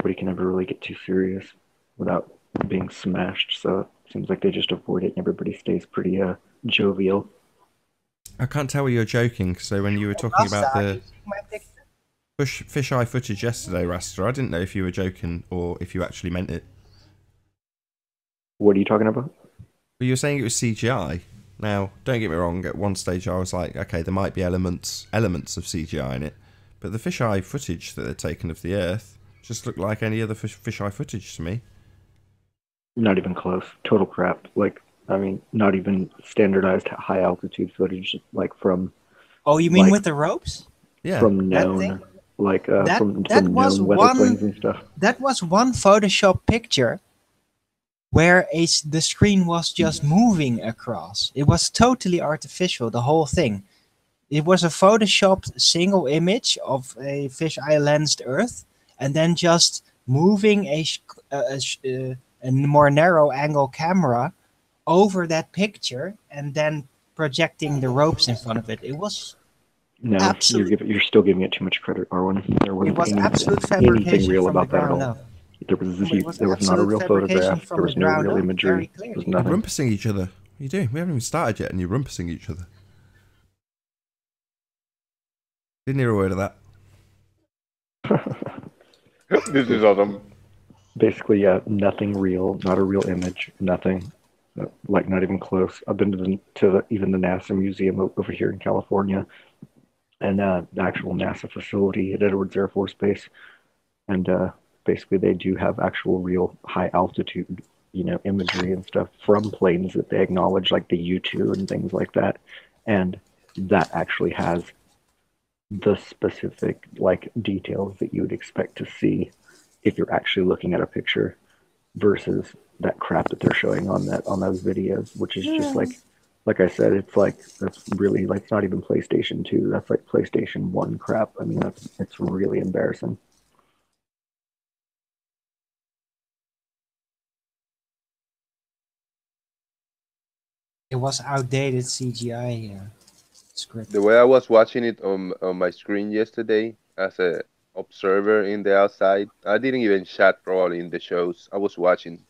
nobody can ever really get too serious without being smashed. So it seems like they just avoid it, and everybody stays pretty jovial. I can't tell whether you're joking. So when you were talking about the fisheye footage yesterday, Rasta, I didn't know if you were joking or if you actually meant it. What are you talking about? Well, you were saying it was CGI. Now, don't get me wrong. At one stage, I was like, okay, there might be elements of CGI in it, but the fisheye footage that they'd taken of the Earth just looked like any other fisheye footage to me. Not even close. Total crap. Like, I mean, not even standardized high altitude footage, like from. Oh, you mean with the ropes? Yeah. From known, like from known weather planes and stuff. That was one Photoshop picture where the screen was just moving across. It was totally artificial, the whole thing. It was a photoshopped single image of a fisheye lensed Earth, and then just moving a more narrow angle camera over that picture, and then projecting the ropes in front of it. It was you're still giving it too much credit, Arwen. There wasn't anything real about that at all. There was not a real photograph. There was no real imagery. There was nothing. You're rumpusing each other. What are you doing? We haven't even started yet, and you're rumpusing each other. Didn't hear a word of that. This is awesome. Basically, nothing real, not a real image, nothing, like not even close. I've been to even the NASA museum over here in California, and the actual NASA facility at Edwards Air Force Base, and basically they do have actual real high altitude, imagery and stuff from planes that they acknowledge, like the U-2 and things like that, and that actually has the specific details that you would expect to see if you're actually looking at a picture, versus that crap that they're showing on those videos, which is just like I said, that's really it's not even PlayStation 2. That's like PlayStation 1 crap. I mean, it's really embarrassing. It was outdated CGI script. The way I was watching it on my screen yesterday as a observer in the outside, I didn't even chat probably in the shows I was watching.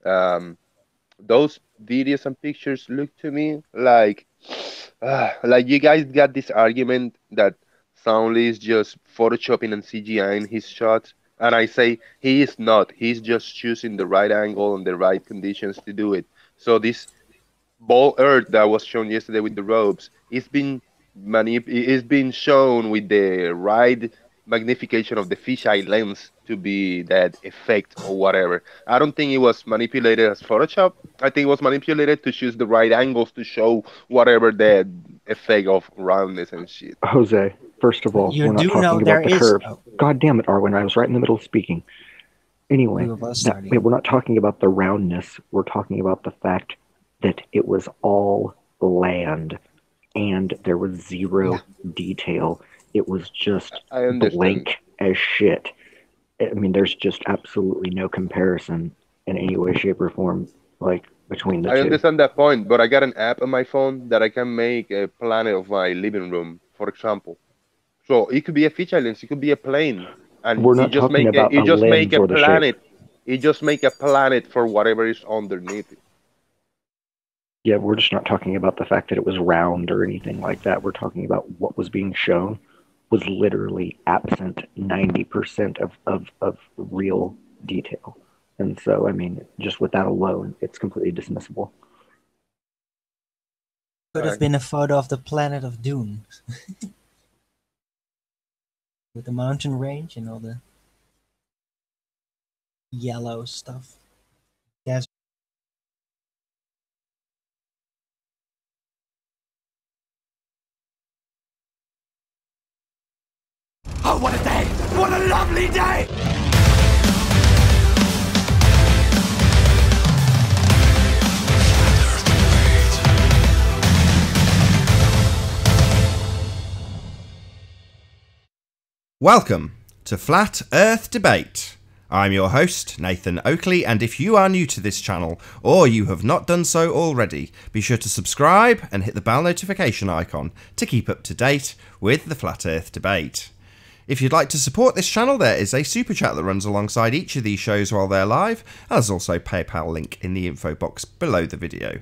Those videos and pictures look to me like you guys got this argument that Soundly is just photoshopping and CGI his shots, and I say he is not. He's just choosing the right angle and the right conditions to do it. So this ball earth that was shown yesterday with the ropes, it's been shown with the right magnification of the fisheye lens to be that effect or whatever. I don't think it was manipulated as Photoshop. I think it was manipulated to choose the right angles to show whatever the effect of roundness and shit. Jose, first of all, we're not talking about the curve. God damn it, Arwen, I was right in the middle of speaking. Anyway, we're not talking about the roundness. We're talking about the fact that it was all land and there was zero detail. It was just blank as shit. I mean, there's just absolutely no comparison in any way, shape, or form, between the two. I understand that point, but I got an app on my phone that I can make a planet of my living room, for example. So it could be a feature lens, it could be a plane, and we're not talking about you just make a planet. Shape. You just make a planet for whatever is underneath it. Yeah, we're just not talking about the fact that it was round or anything like that. We're talking about what was being shown was literally absent 90% of real detail. And so, I mean, just with that alone, it's completely dismissible. Could have been a photo of the planet of Dune. With the mountain range and all the yellow stuff. Yes. Oh, what a day! What a lovely day! Welcome to Flat Earth Debate. I'm your host, Nathan Oakley, and if you are new to this channel, or you have not done so already, be sure to subscribe and hit the bell notification icon to keep up to date with the Flat Earth Debate. If you'd like to support this channel, there is a super chat that runs alongside each of these shows while they're live, and there's also a PayPal link in the info box below the video.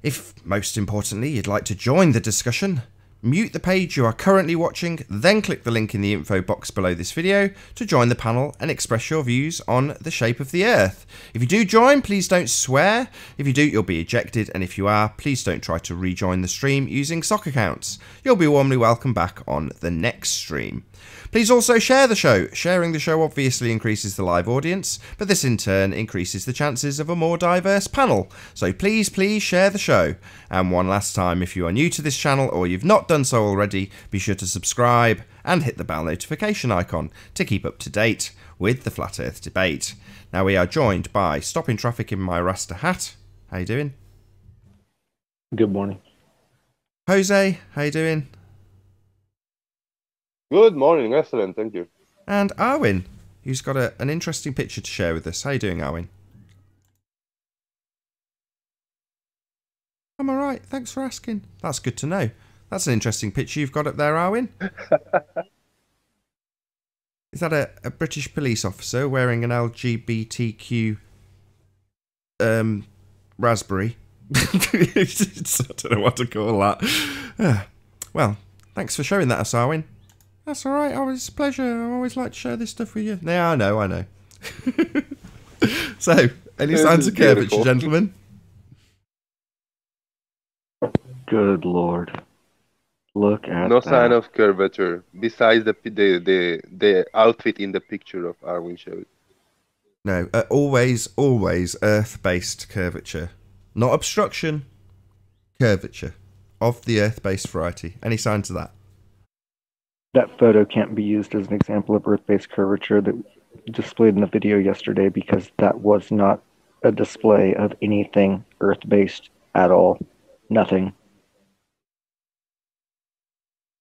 If, most importantly, you'd like to join the discussion, mute the page you are currently watching, then click the link in the info box below this video to join the panel and express your views on the shape of the Earth. If you do join, please don't swear. If you do, you'll be ejected, and if you are, please don't try to rejoin the stream using sock accounts. You'll be warmly welcome back on the next stream. Please also share the show. Sharing the show obviously increases the live audience, but this in turn increases the chances of a more diverse panel. So please share the show. And one last time, if you are new to this channel or you've not done so already, be sure to subscribe and hit the bell notification icon to keep up to date with the Flat Earth debate. Now we are joined by Stopping Traffic in My Rasta Hat. How you doing? Good morning. Jose, how you doing? Good morning, excellent, thank you. And Arwin, who's got an interesting picture to share with us. How you doing, Arwin? I'm alright, thanks for asking. That's good to know. That's an interesting picture you've got up there, Arwin. Is that a British police officer wearing an LGBTQ raspberry? I don't know what to call that. Well, thanks for showing that us, Arwin. That's alright, it's a pleasure. I always like to share this stuff with you. Yeah, I know. So, any signs of curvature, gentlemen? Good Lord. Look at No that. sign of curvature, besides the outfit in the picture of Arwin showed. No, always Earth-based curvature. Not obstruction, curvature. Of the Earth-based variety. Any signs of that? That photo can't be used as an example of Earth-based curvature that displayed in the video yesterday because that was not a display of anything Earth-based at all. Nothing.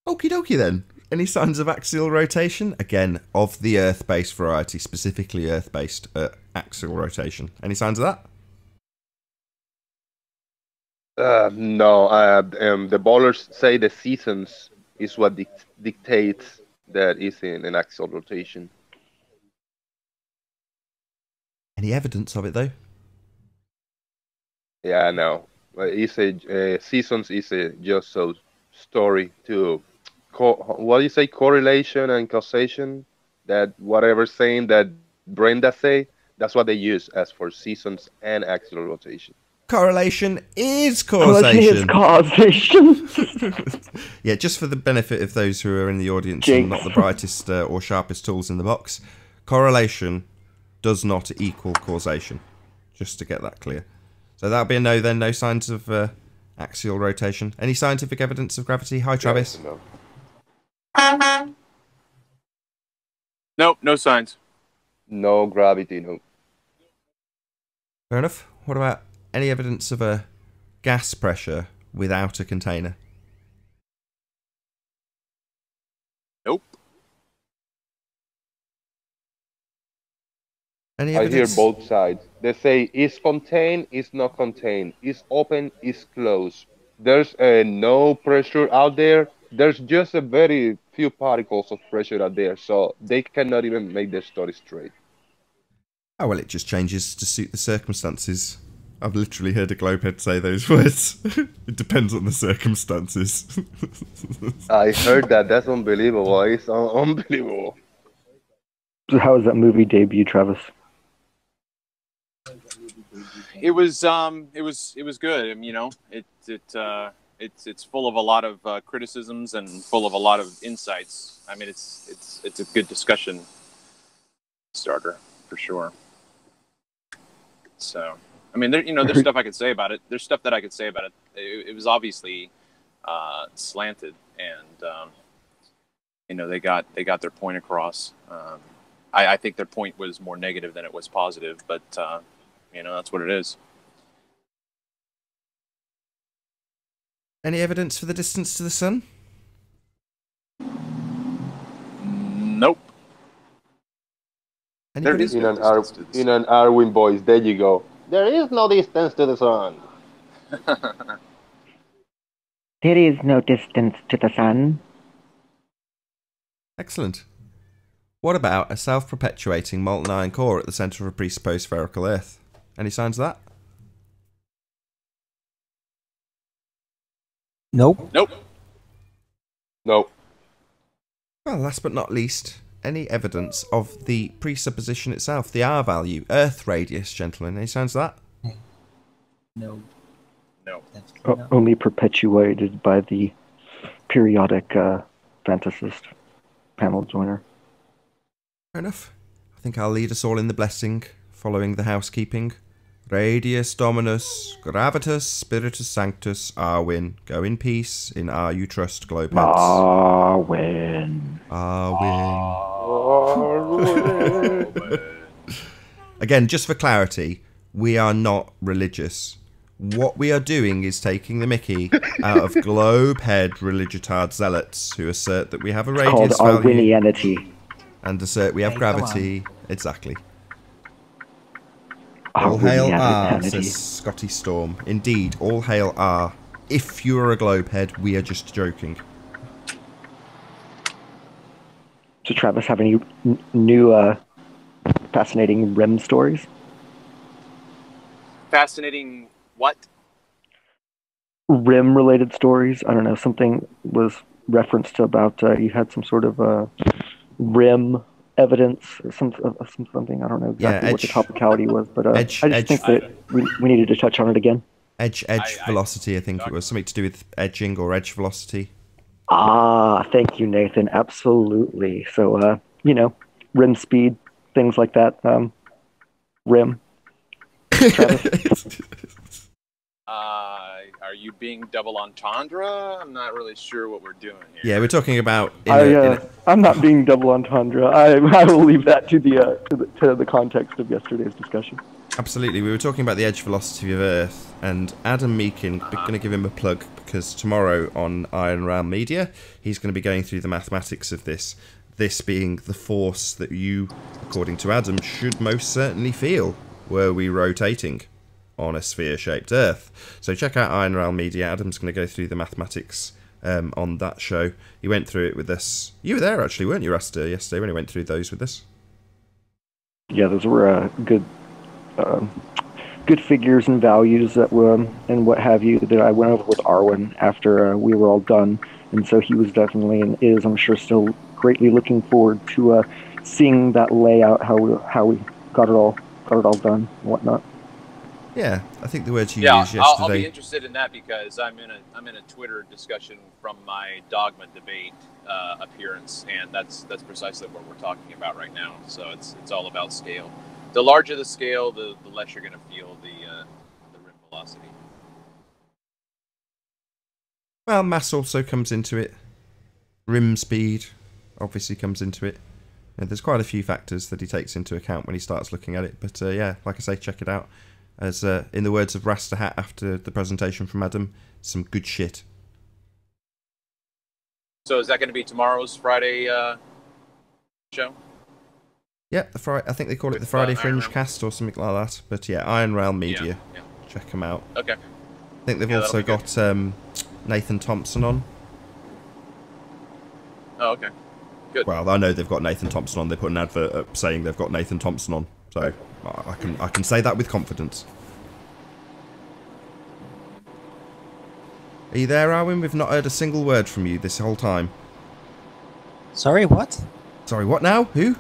Okie dokie then. Any signs of axial rotation? Again, of the Earth-based variety, specifically Earth-based axial rotation. Any signs of that? No, the ballers say the seasons is what dictates that is in an axial rotation. Any evidence of it though? Yeah, no. It's a seasons is a just so story to what do you say, correlation and causation. That whatever saying that Brenda say, that's what they use as for seasons and axial rotation. Correlation is causation. Causation. Yeah, just for the benefit of those who are in the audience Jinx. and not the brightest or sharpest tools in the box, correlation does not equal causation. Just to get that clear. So that'll be a no then, no signs of axial rotation. Any scientific evidence of gravity? Hi, Travis. No. Nope, no signs. No gravity, no. Fair enough. What about any evidence of a gas pressure without a container? Nope. Any I hear evidence? both sides. They say is contained, is not contained, is open, is closed. There's no pressure out there. There's just a very few particles of pressure out there, so they cannot even make their story straight. Oh, well, it just changes to suit the circumstances. I've literally heard a Globehead say those words. It depends on the circumstances. I heard that. That's unbelievable. It's unbelievable. So how was that movie debut, Travis? It was good. I mean, you know, it's full of a lot of criticisms and full of a lot of insights. I mean, it's a good discussion starter for sure. So, I mean, there's stuff I could say about it. There's stuff that I could say about it. It was obviously slanted, and they got their point across. I think their point was more negative than it was positive, but that's what it is. Any evidence for the distance to the sun? Nope. Anybody? is In no an distance to the in an Arwin voice, there you go. There is no distance to the sun. There is no distance to the sun. Excellent. What about a self-perpetuating molten iron core at the centre of a presupposed spherical Earth? Any signs of that? Nope. Nope. No. Well, last but not least, any evidence of the presupposition itself, the R value, Earth radius, gentlemen. Any signs of that? No. No. Definitely not. Only perpetuated by the periodic fantasist panel joiner. Fair enough. I think I'll lead us all in the blessing, following the housekeeping. Radius Dominus, Gravitas, Spiritus Sanctus, Arwin. Go in peace, in R you trust, Globeheads. Arwen. Arwin. Again, just for clarity, we are not religious. What we are doing is taking the mickey out of Globehead religitard zealots who assert that we have a It's called radius value Arwinianity. and assert we have Hey, come gravity. Exactly. All hail R, says Scotty Storm. Indeed, all hail R. If you are a globehead, we are just joking. So Travis, have any new fascinating REM stories? Fascinating. What? REM related stories? I don't know. Something was referenced about you had some sort of REM evidence or something. I don't know exactly what the topicality was, but I just think that we needed to touch on it again. Edge velocity, I think it was. Something to do with edging or edge velocity. Ah, thank you, Nathan. Absolutely. So, REM speed, things like that. REM. Travis? Are you being double entendre? I'm not really sure what we're doing here. Yeah, we're talking about. I'm not being double entendre. I will leave that to the context of yesterday's discussion. Absolutely, we were talking about the edge velocity of Earth, and Adam Meakin, we're going to give him a plug because tomorrow on Iron Realm Media, he's going to be going through the mathematics of this. This being the force that you, according to Adam, should most certainly feel were we rotating on a sphere-shaped Earth. So check out Iron Realm Media. Adam's going to go through the mathematics on that show. He went through it with us. You were there actually, weren't you, Rasta, yesterday when he went through those with us? Yeah, those were good figures and values that were and what have you that I went over with Arwen after we were all done, and so he was definitely and is, I'm sure, still greatly looking forward to seeing that layout, how we got it all done and whatnot. Yeah, I think the words you used yesterday. I'll be interested in that because I'm in a Twitter discussion from my Dogma debate appearance, and that's precisely what we're talking about right now. So it's all about scale. The larger the scale, the less you're going to feel the rim velocity. Well, mass also comes into it. Rim speed obviously comes into it. And there's quite a few factors that he takes into account when he starts looking at it. But yeah, like I say, check it out. As in the words of Rasta Hat after the presentation from Adam, some good shit. So is that going to be tomorrow's Friday show? Yeah, I think they call it the Friday Fringe Realm. Cast or something like that. But yeah, Iron Realm Media. Yeah. Check them out. Okay. I think they've Yeah, also that'll be got Nathan Thompson on. Oh, okay. Good. Well, I know they've got Nathan Thompson on. They put an advert up saying they've got Nathan Thompson on. So I can say that with confidence. Are you there, Arwin? We've not heard a single word from you this whole time. Sorry, what? Sorry, what now? Who?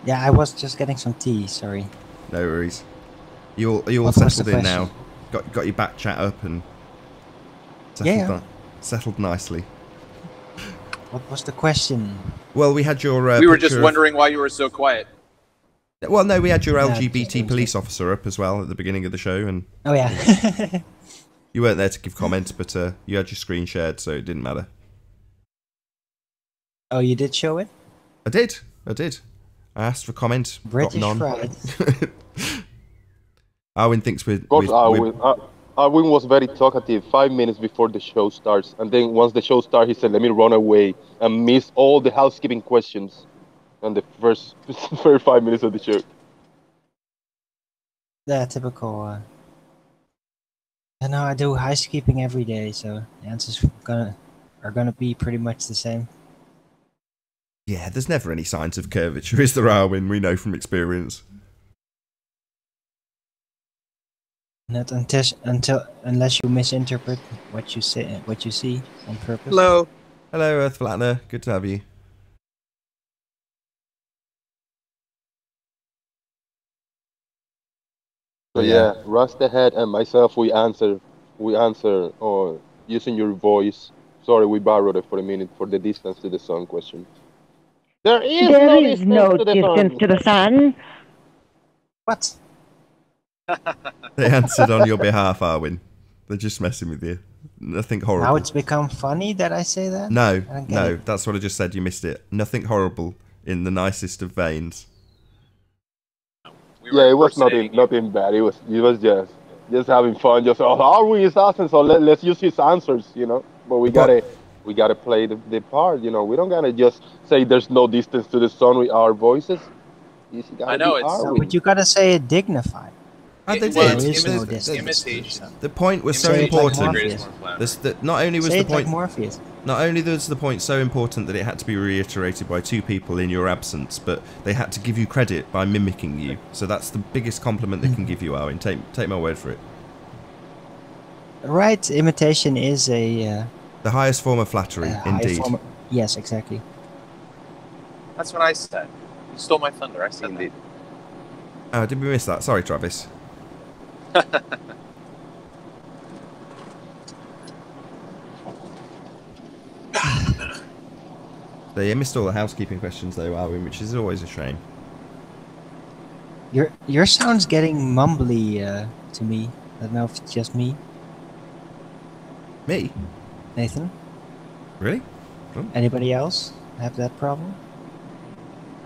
Yeah, I was just getting some tea, sorry. No worries. You all What was settled the in now. question? Got your back chat up and settled nicely. What was the question? Well, we had your. We were just picture of- wondering why you were so quiet. Well, no, we had your Yeah, LGBT just- police officer up as well at the beginning of the show, and Oh yeah. you weren't there to give comments, but you had your screen shared, so it didn't matter. Oh, you did show it? I did. I asked for comment. British got none. pride. Arwin thinks we're. God, Arwin was very talkative 5 minutes before the show starts, and then once the show starts, he said, "Let me run away," and missed all the housekeeping questions on the first 5 minutes of the show. Yeah, typical. I know I do housekeeping every day, so the answers are gonna be pretty much the same. Yeah, there's never any signs of curvature, is there, Arwin? We know from experience. Not unless you misinterpret what you say, what you see on purpose. Hello. Hello, Earth Flattener. Good to have you. So yeah, Rust Ahead and myself, we answer, or using your voice. Sorry, we borrowed it for a minute for the distance to the sun question. There is no distance to the sun. What? They answered on your behalf, Arwin. They're just messing with you. Nothing horrible. Now it's become funny that I say that? No, I don't get no, it. that's what I just said. You missed it. Nothing horrible in the nicest of veins. We were Yeah, it was impersonating you. nothing bad. It was just having fun. Just Arwin is awesome, so let's use his answers, you know. But we gotta play the part, you know. We don't gotta just say there's no distance to the sun with our voices. I know, it's- No, Arwin. but you gotta say it dignified. And they Well, did. There is It no was distance. imitation. The point was so Say it like important. Morpheus. Not only was Say the it like point, Morpheus. not only was the point so important that it had to be reiterated by two people in your absence, but they had to give you credit by mimicking you. So that's the biggest compliment they can give you, Arwin. Take my word for it. Right, imitation is a The highest form of flattery, high indeed. form. Yes, exactly. That's what I said. You stole my thunder. I said Indeed. Oh, did we miss that? Sorry, Travis. So you missed all the housekeeping questions though, Arwin, which is always a shame. Your sound's getting mumbly to me. I don't know if it's just me, Me? Nathan. Really? Anybody else have that problem?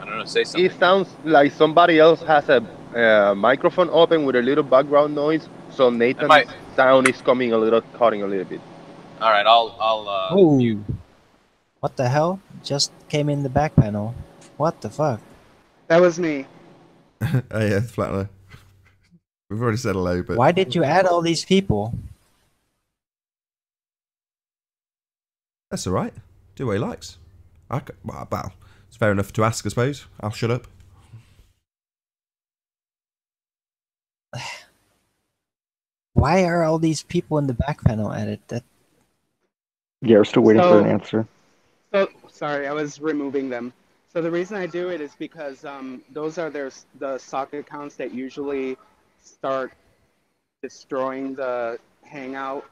I don't know. Say something. It sounds like somebody else has a microphone open with a little background noise, so Nathan's might- sound is cutting a little bit. All right, I'll Oh, what the hell? Just came in the back panel. What the fuck? That was me. Hey, Earth Flattener. We've already said hello, but Why did you add all these people? that's all right. Do what he likes. Well, it's fair enough to ask, I suppose. I'll shut up. Why are all these people in the back panel added? That Yeah, we're still waiting for So- an answer. So sorry, I was removing them. So the reason I do it is because those are the sock accounts that usually start destroying the Hangout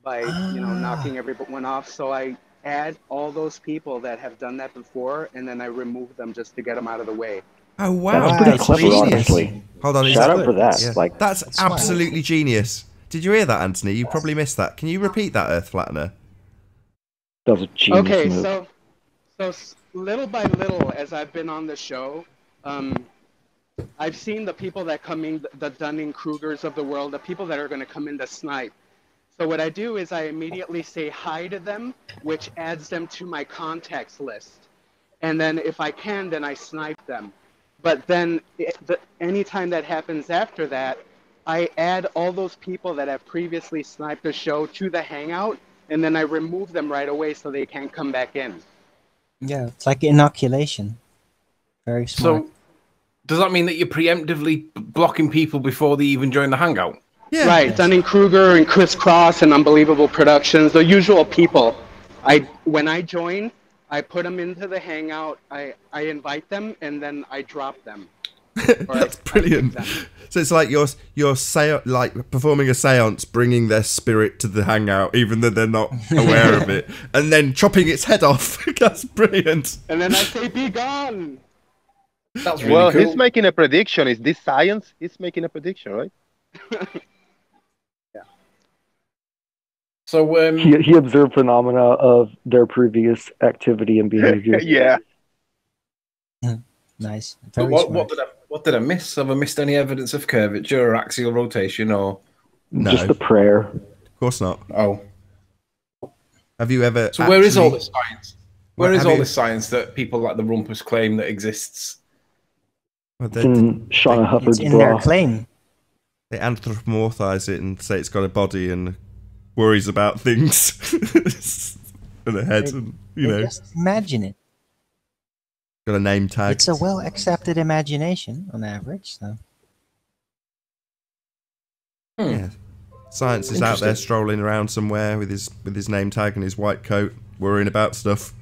by knocking everyone off. So I add all those people that have done that before, and then I remove them just to get them out of the way. Oh, wow. That's pretty That's clever, genius. honestly. Hold on. Shout out good. for that. That's- Like, That's smart. absolutely genius. Did you hear that, Anthony? You probably missed that. Can you repeat that, Earth Flattener? that was a genius Okay, move. so little by little, as I've been on the show, I've seen the people that come in, the Dunning-Krugers of the world, the people that are going to come in to snipe. So what I do is I immediately say hi to them, which adds them to my contacts list. And then if I can, then I snipe them. But then anytime that happens after that, I add all those people that have previously sniped the show to the Hangout, and then I remove them right away so they can't come back in. yeah, it's like inoculation. Very smart. So, does that mean that you're preemptively blocking people before they even join the Hangout? Yeah. Right, Dunning-Kruger and Chris Cross and Unbelievable Productions, the usual people. When I join, I put them into the Hangout, I invite them, and then I drop them. Or That's I brilliant. kick them. So it's like you're like performing a séance, bringing their spirit to the Hangout, even though they're not aware of it, and then chopping its head off. That's brilliant. And then I say, be gone! That's really Well, cool. he's making a prediction. Is this science? He's making a prediction, right? So, He observed phenomena of their previous activity and behavior. Yeah. Nice. but Very what smart. did I miss? Have I missed any evidence of curvature or axial rotation or? No, Just the prayer. of course not. Oh, Have you ever? so where is all actually- this science? Where Well, is have all you- this science that people like the Rumpus claim that exists? Well, It's in Shauna Hufford's It's in their bra. claim. they anthropomorphize it and say it's got a body and worries about things and a head, and They just imagine it. Got a name tag. It's a well-accepted imagination on average. So. Yeah. Science is out there strolling around somewhere with his name tag and his white coat, worrying about stuff.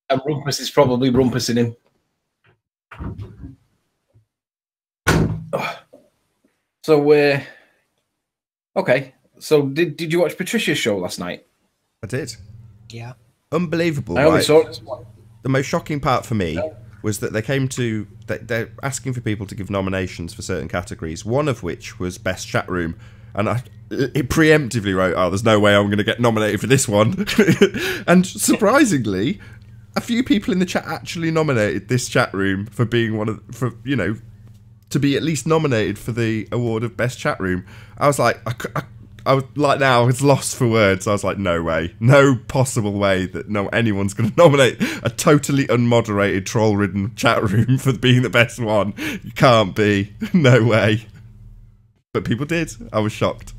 And Rumpus is probably rumpusing him. So, okay. So, did you watch Patricia's show last night? I did. Yeah. Unbelievable. I only right? saw it. The most shocking part for me was that they're asking for people to give nominations for certain categories, one of which was Best Chat Room. And it preemptively wrote, oh, there's no way I'm going to get nominated for this one. And surprisingly, a few people in the chat actually nominated this chat room for being to be at least nominated for the award of Best Chat Room. I was like, I was like, now it's lost for words. I was like, no way, no possible way that anyone's going to nominate a totally unmoderated, troll-ridden chat room for being the best one. You can't be, no way. But people did. I was shocked.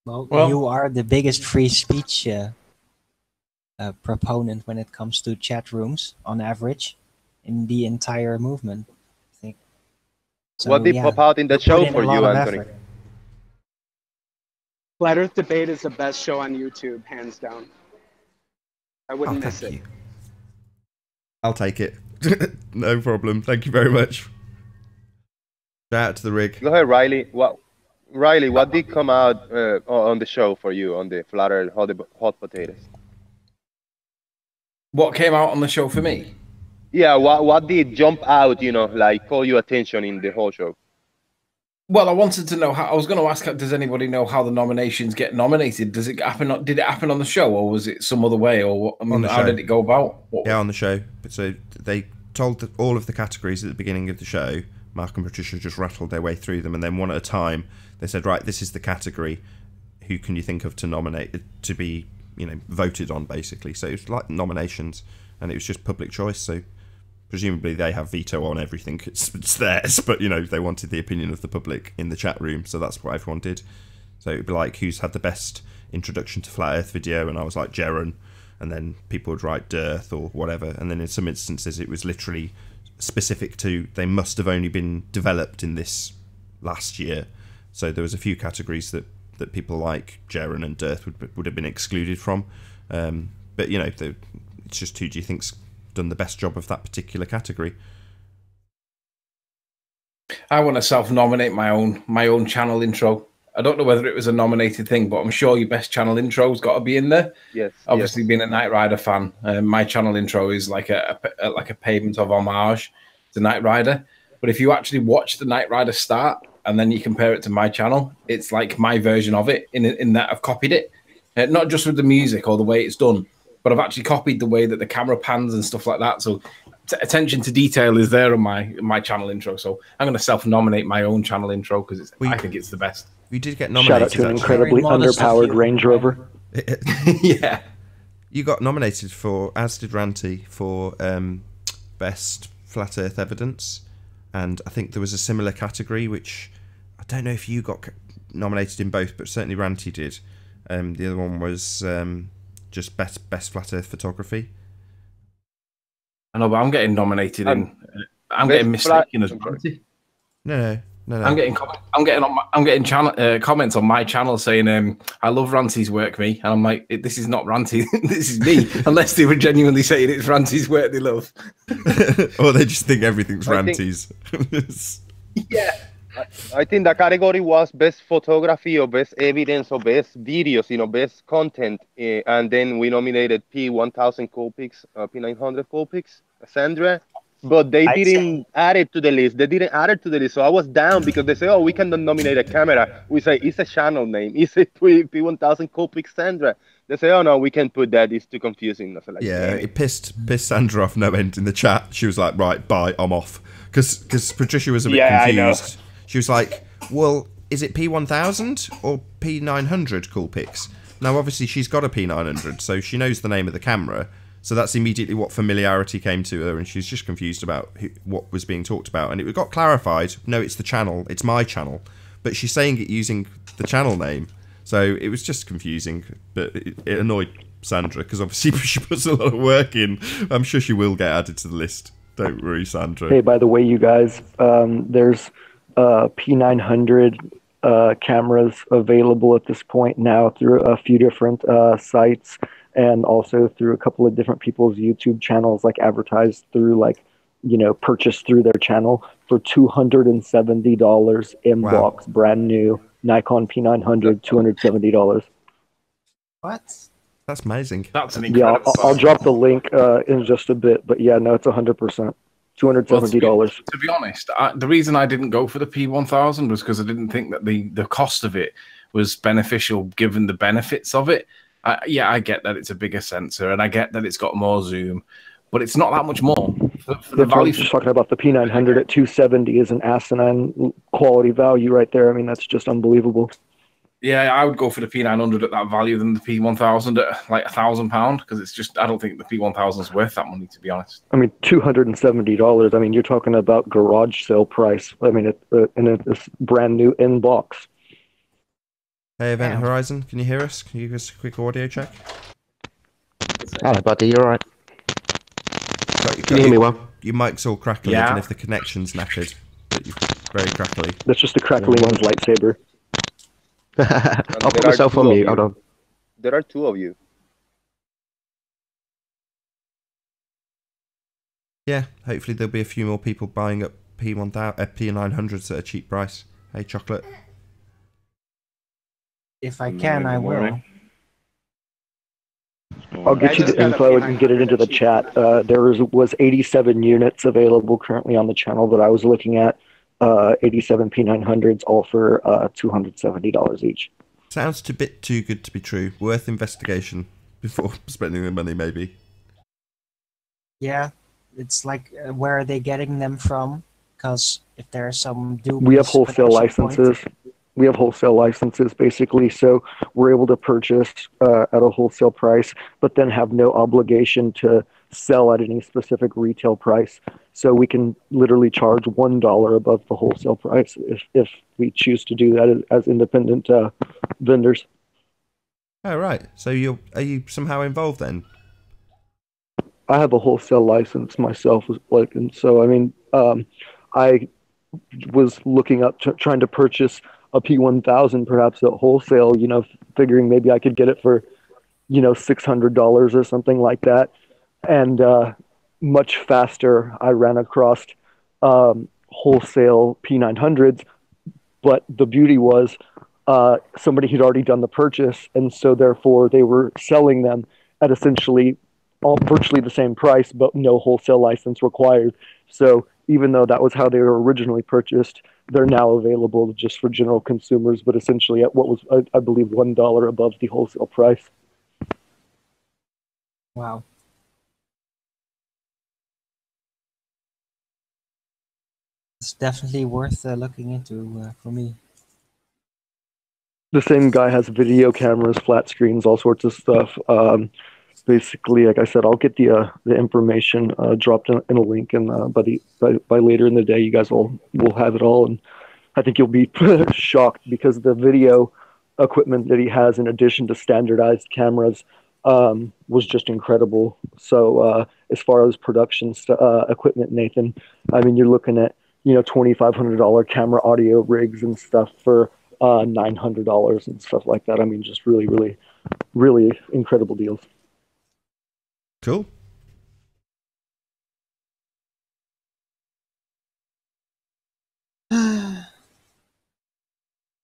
Well, you are the biggest free speech proponent when it comes to chat rooms, on average, in the entire movement, I think. So, what did pop out in the show for you, Anthony? Effort. Flat Earth Debate is the best show on YouTube, hands down. I wouldn't miss it. I'll take it. No problem. Thank you very much. Shout out to the rig. Go ahead, Riley. What did come out on the show for you on the Flat Earth Hot Potatoes? What came out on the show for me? Yeah, what did jump out, like call your attention in the whole show? Well, I wanted to know how. I was going to ask, does anybody know how the nominations get nominated? Did it happen on the show, or was it some other way, or what? I mean, how did it go about? Yeah, on the show. So they told all of the categories at the beginning of the show. Mark and Patricia just rattled their way through them, and then one at a time, they said, right, this is the category. Who can you think of to nominate, to be, voted on, basically? So it's like nominations, and it was just public choice. So presumably they have veto on everything. It's theirs, but, they wanted the opinion of the public in the chat room, so that's what everyone did. So it would be like, who's had the best introduction to Flat Earth video? And I was like, Jaren. And then people would write Dearth or whatever. And then in some instances, it was literally specific to, they must have only been developed in this last year. So there was a few categories that people like Jaren and Dearth would have been excluded from. But, it's just who do you think's done the best job of that particular category? I want to self-nominate my own channel intro. I don't know whether it was a nominated thing, but I'm sure your best channel intro's got to be in there. Yes. Obviously, being a Knight Rider fan, my channel intro is like a payment of homage to Knight Rider. But if you actually watch the Knight Rider start and then you compare it to my channel, it's like my version of it. In that I've copied it, not just with the music or the way it's done, but I've actually copied the way that the camera pans and stuff like that. So attention to detail is there on my channel intro. So I'm going to self-nominate my own channel intro because I think it's the best. You did get nominated. Shout out to an incredibly underpowered Range Rover. Yeah. You got nominated for, as did Ranty, for Best Flat Earth Evidence. And I think there was a similar category, which I don't know if you got nominated in both, but certainly Ranty did. The other one was just Best Flat Earth Photography. I know, but I'm getting nominated in. I'm getting mistaken as Ranty. No. I'm getting comments on my channel saying, "I love Ranty's work, me," and I'm like, "This is not Ranty, this is me." Unless they were genuinely saying it's Ranty's work they love, or they just think everything's Ranty's. Yeah, I think the category was best photography or best evidence or best videos, best content, and then we nominated P1000 Coolpix, P900 Coolpix, Sandra. But they didn't add it to the list. So I was down because they say, oh, we cannot nominate a camera. We say, it's a channel name. It's a P1000 Coolpix Sandra. They say, oh, no, we can't put that. It's too confusing. So like, yeah, it pissed Sandra off no end in the chat. She was like, right, bye, I'm off. Because Patricia was a bit confused. She was like, well, is it P1000 or P900 Coolpix? Now, obviously, she's got a P900, so she knows the name of the camera. So that's immediately what familiarity came to her, and she's just confused about what was being talked about. And it got clarified, no, it's the channel, it's my channel. But she's saying it using the channel name. So it was just confusing, but it annoyed Sandra, because obviously she puts a lot of work in. I'm sure she will get added to the list. Don't worry, Sandra. Hey, by the way, you guys, there's P900 cameras available at this point now through a few different sites, and also through a couple of different people's YouTube channels, like advertised through, like, you know, purchased through their channel for $270 inbox, brand new Nikon P900, $270. What? That's amazing. That's an Yeah, incredible. I'll drop the link in just a bit, but yeah, no, it's 100%. $270. To be honest, the reason I didn't go for the P1000 was because I didn't think that the cost of it was beneficial given the benefits of it. Yeah, I get that it's a bigger sensor and I get that it's got more zoom, but it's not that much more. For the value, Just talking about the P900 at 270 is an asinine quality value right there. I mean, that's just unbelievable. yeah, I would go for the P900 at that value than the P1000 at like £1,000 because it's just, I don't think the P1000 is worth that money, to be honest. I mean, $270. I mean, you're talking about garage sale price. I mean, it's brand new in box. Hey, Event Horizon, can you hear us? Can you give us a quick audio check? Hello, buddy. You all right? Can you hear me well? Your mic's all crackly, Yeah. even if the connection's knackered. But you're very crackly. That's just the crackling one's lightsaber. I'll put myself on mute. Hold on. There are two of you. Yeah, hopefully there'll be a few more people buying up P900s at a cheap price. Hey, Chocolate. If I can, I will. I'll get you the info and get it into the chat. There was 87 units available currently on the channel that I was looking at. 87 P900s, all for $270 each. Sounds a bit too good to be true. Worth investigation before spending the money, maybe. Yeah, it's like, where are they getting them from? Because if there are some dubious We have wholesale production points- licenses. We have wholesale licenses, basically, so we're able to purchase at a wholesale price, but then have no obligation to sell at any specific retail price. So we can literally charge $1 above the wholesale price if we choose to do that as independent vendors. Oh, right. So are you somehow involved then? I have a wholesale license myself, and so I mean, I was looking up, trying to purchase a P1000 perhaps at wholesale, you know, figuring maybe I could get it for, you know, $600 or something like that. And much faster, I ran across wholesale P900s, but the beauty was somebody had already done the purchase, and so therefore they were selling them at essentially virtually the same price, but no wholesale license required. So even though that was how they were originally purchased, they're now available just for general consumers, but essentially at what was, I believe, $1 above the wholesale price. Wow. It's definitely worth looking into for me. The same guy has video cameras, flat screens, all sorts of stuff. Basically, like I said, I'll get the information dropped in a link, and by later in the day, you guys will have it all. And I think you'll be shocked because the video equipment that he has, in addition to standardized cameras, was just incredible. So as far as production equipment, Nathan, I mean, you're looking at, you know, $2,500 camera audio rigs and stuff for $900 and stuff like that. I mean, just really, really, really incredible deals. Cool. Can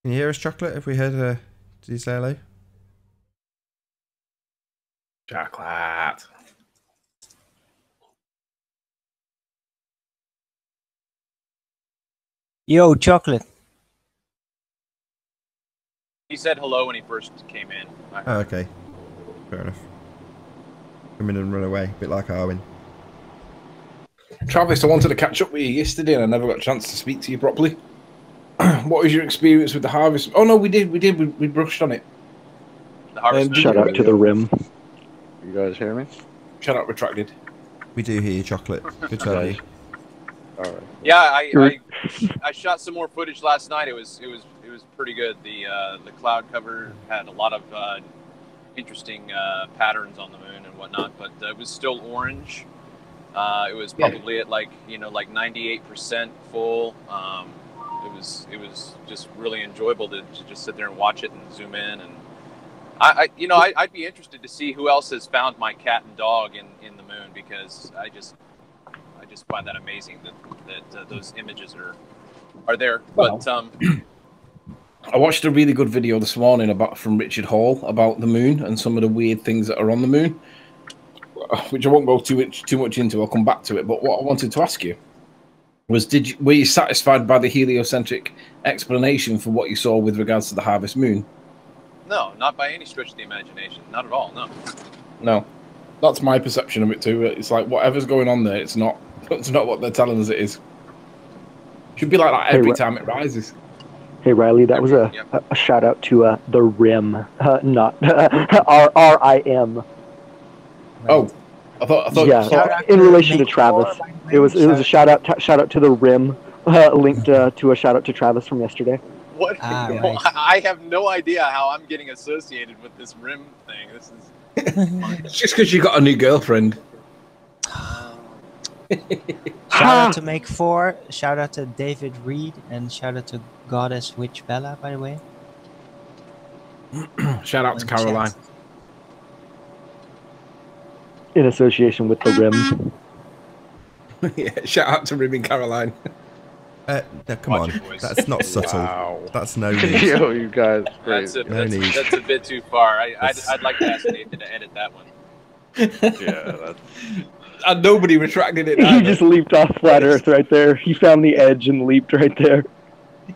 you hear us, Chocolate? Have we heard did you say hello? Chocolate. Yo, Chocolate. He said hello when he first came in. Oh, okay. Fair enough. Come in and run away, a bit like Arwen. Travis, I wanted to catch up with you yesterday and I never got a chance to speak to you properly. What was your experience with the harvest? Oh no, we did. We brushed on it. The harvest. Shout out to the rim. You guys hear me? Shout out retracted. We do hear you, Chocolate. Good to have you. All right. Yeah, I shot some more footage last night. It was pretty good. The cloud cover had a lot of interesting patterns on the moon and whatnot, but it was still orange. It was probably at like 98% full. It was just really enjoyable to just sit there and watch it and zoom in. And I'd be interested to see who else has found my cat and dog in the moon, because I just find that amazing that those images are there. Well, But I watched a really good video this morning from Richard Hall about the moon and some of the weird things that are on the moon, which I won't go too much into. I'll come back to it. But what I wanted to ask you was, were you satisfied by the heliocentric explanation for what you saw with regards to the harvest moon? no, not by any stretch of the imagination. Not at all. No. No, that's my perception of it too. It's like whatever's going on there, it's not what they're telling us it is. Should be like that every time it rises. Hey Riley, that was a shout out to the Rim, not RIM. Oh, I thought. Yeah, in relation to Travis, it was a shout out to the Rim, linked to a shout out to Travis from yesterday. What? Right. I have no idea how I'm getting associated with this rim thing. This is. It's just because you got a new girlfriend. Shout out to Make 4, shout out to David Reed, and shout out to Goddess Witch Bella, by the way. Shout out to Caroline. In association with the Rim. Yeah, shout out to Ribbing Caroline. No, come on. That's not subtle. Wow. That's no need. Yo, you guys, That's crazy. a bit too far. I'd like to ask Nathan to edit that one. Yeah, that's... And nobody retracted it. He just leaped off flat Earth right there. He found the edge and leaped right there.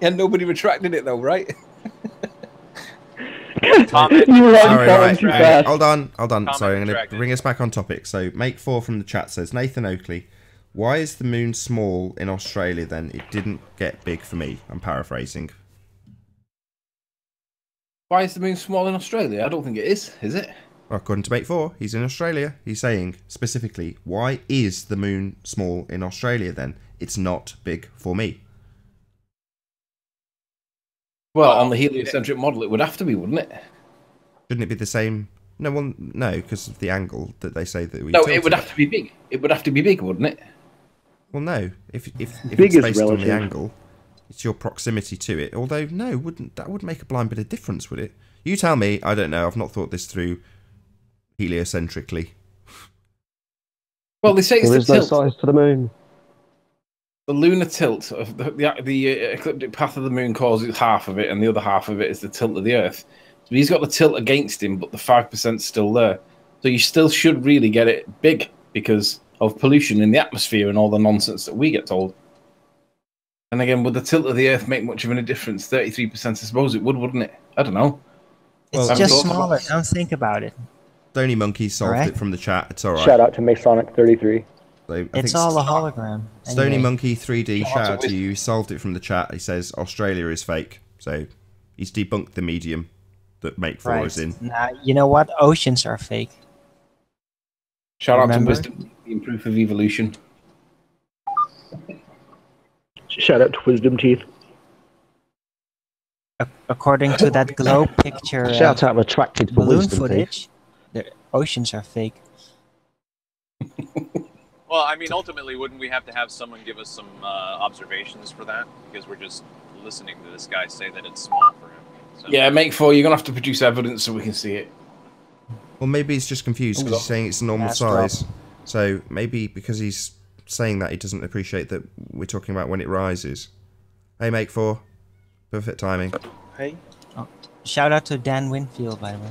And nobody retracted it though, right? Comment. You were on Right. too fast. Hold on. Comment Sorry, I'm going to retracted. bring us back on topic. So, Make 4 from the chat says, Nathan Oakley, why is the moon small in Australia then? It didn't get big for me. I'm paraphrasing. Why is the moon small in Australia? I don't think it is it? Well, according to Make 4, he's in Australia. He's saying specifically, why is the moon small in Australia then? It's not big for me. Well, on the heliocentric model, it would have to be, wouldn't it? Shouldn't it be the same? No, well, no, because of the angle that they say that we. No, it would have to be big. It would have to be big, wouldn't it? Well, no. If Big it's is based on relative. the angle, it's your proximity to it. Although, no, that would make a blind bit of difference, would it? You tell me. I don't know. I've not thought this through heliocentrically. Well, they say it's There the is no tilt. size to the moon. The lunar tilt of the ecliptic path of the moon causes half of it, and the other half of it is the tilt of the Earth. So he's got the tilt against him, but the 5%'s still there. So you still should really get it big because of pollution in the atmosphere and all the nonsense that we get told. And again, would the tilt of the Earth make much of a difference? 33%, I suppose it would, wouldn't it? I don't know. It's Well, just thought about smaller. it. Don't think about it. Stony Monkey solved Alright. it from the chat. It's all right. Shout out to Masonic 33. So I It's think all a hologram. Stony Anyway. Monkey 3D, Shout shout out out to to you. He solved it from the chat. He says Australia is fake. So he's debunked the medium that Make 4 Right. is in. Nah, you know what? Oceans are fake. Shout out to Remember? Wisdom, the proof of evolution. Shout out to Wisdom Teeth. According to that globe picture Shout out retracted for balloon wisdom teeth. footage, the oceans are fake. Well, I mean, ultimately, wouldn't we have to have someone give us some observations for that? Because we're just listening to this guy say that it's small for him. So. Yeah, Make 4, you're going to have to produce evidence so we can see it. Well, maybe he's just confused because he's saying it's normal That's drop. size. So maybe because he's saying that, he doesn't appreciate that we're talking about when it rises. Hey, Make 4. Perfect timing. Hey. Shout out to Dan Winfield, by the way.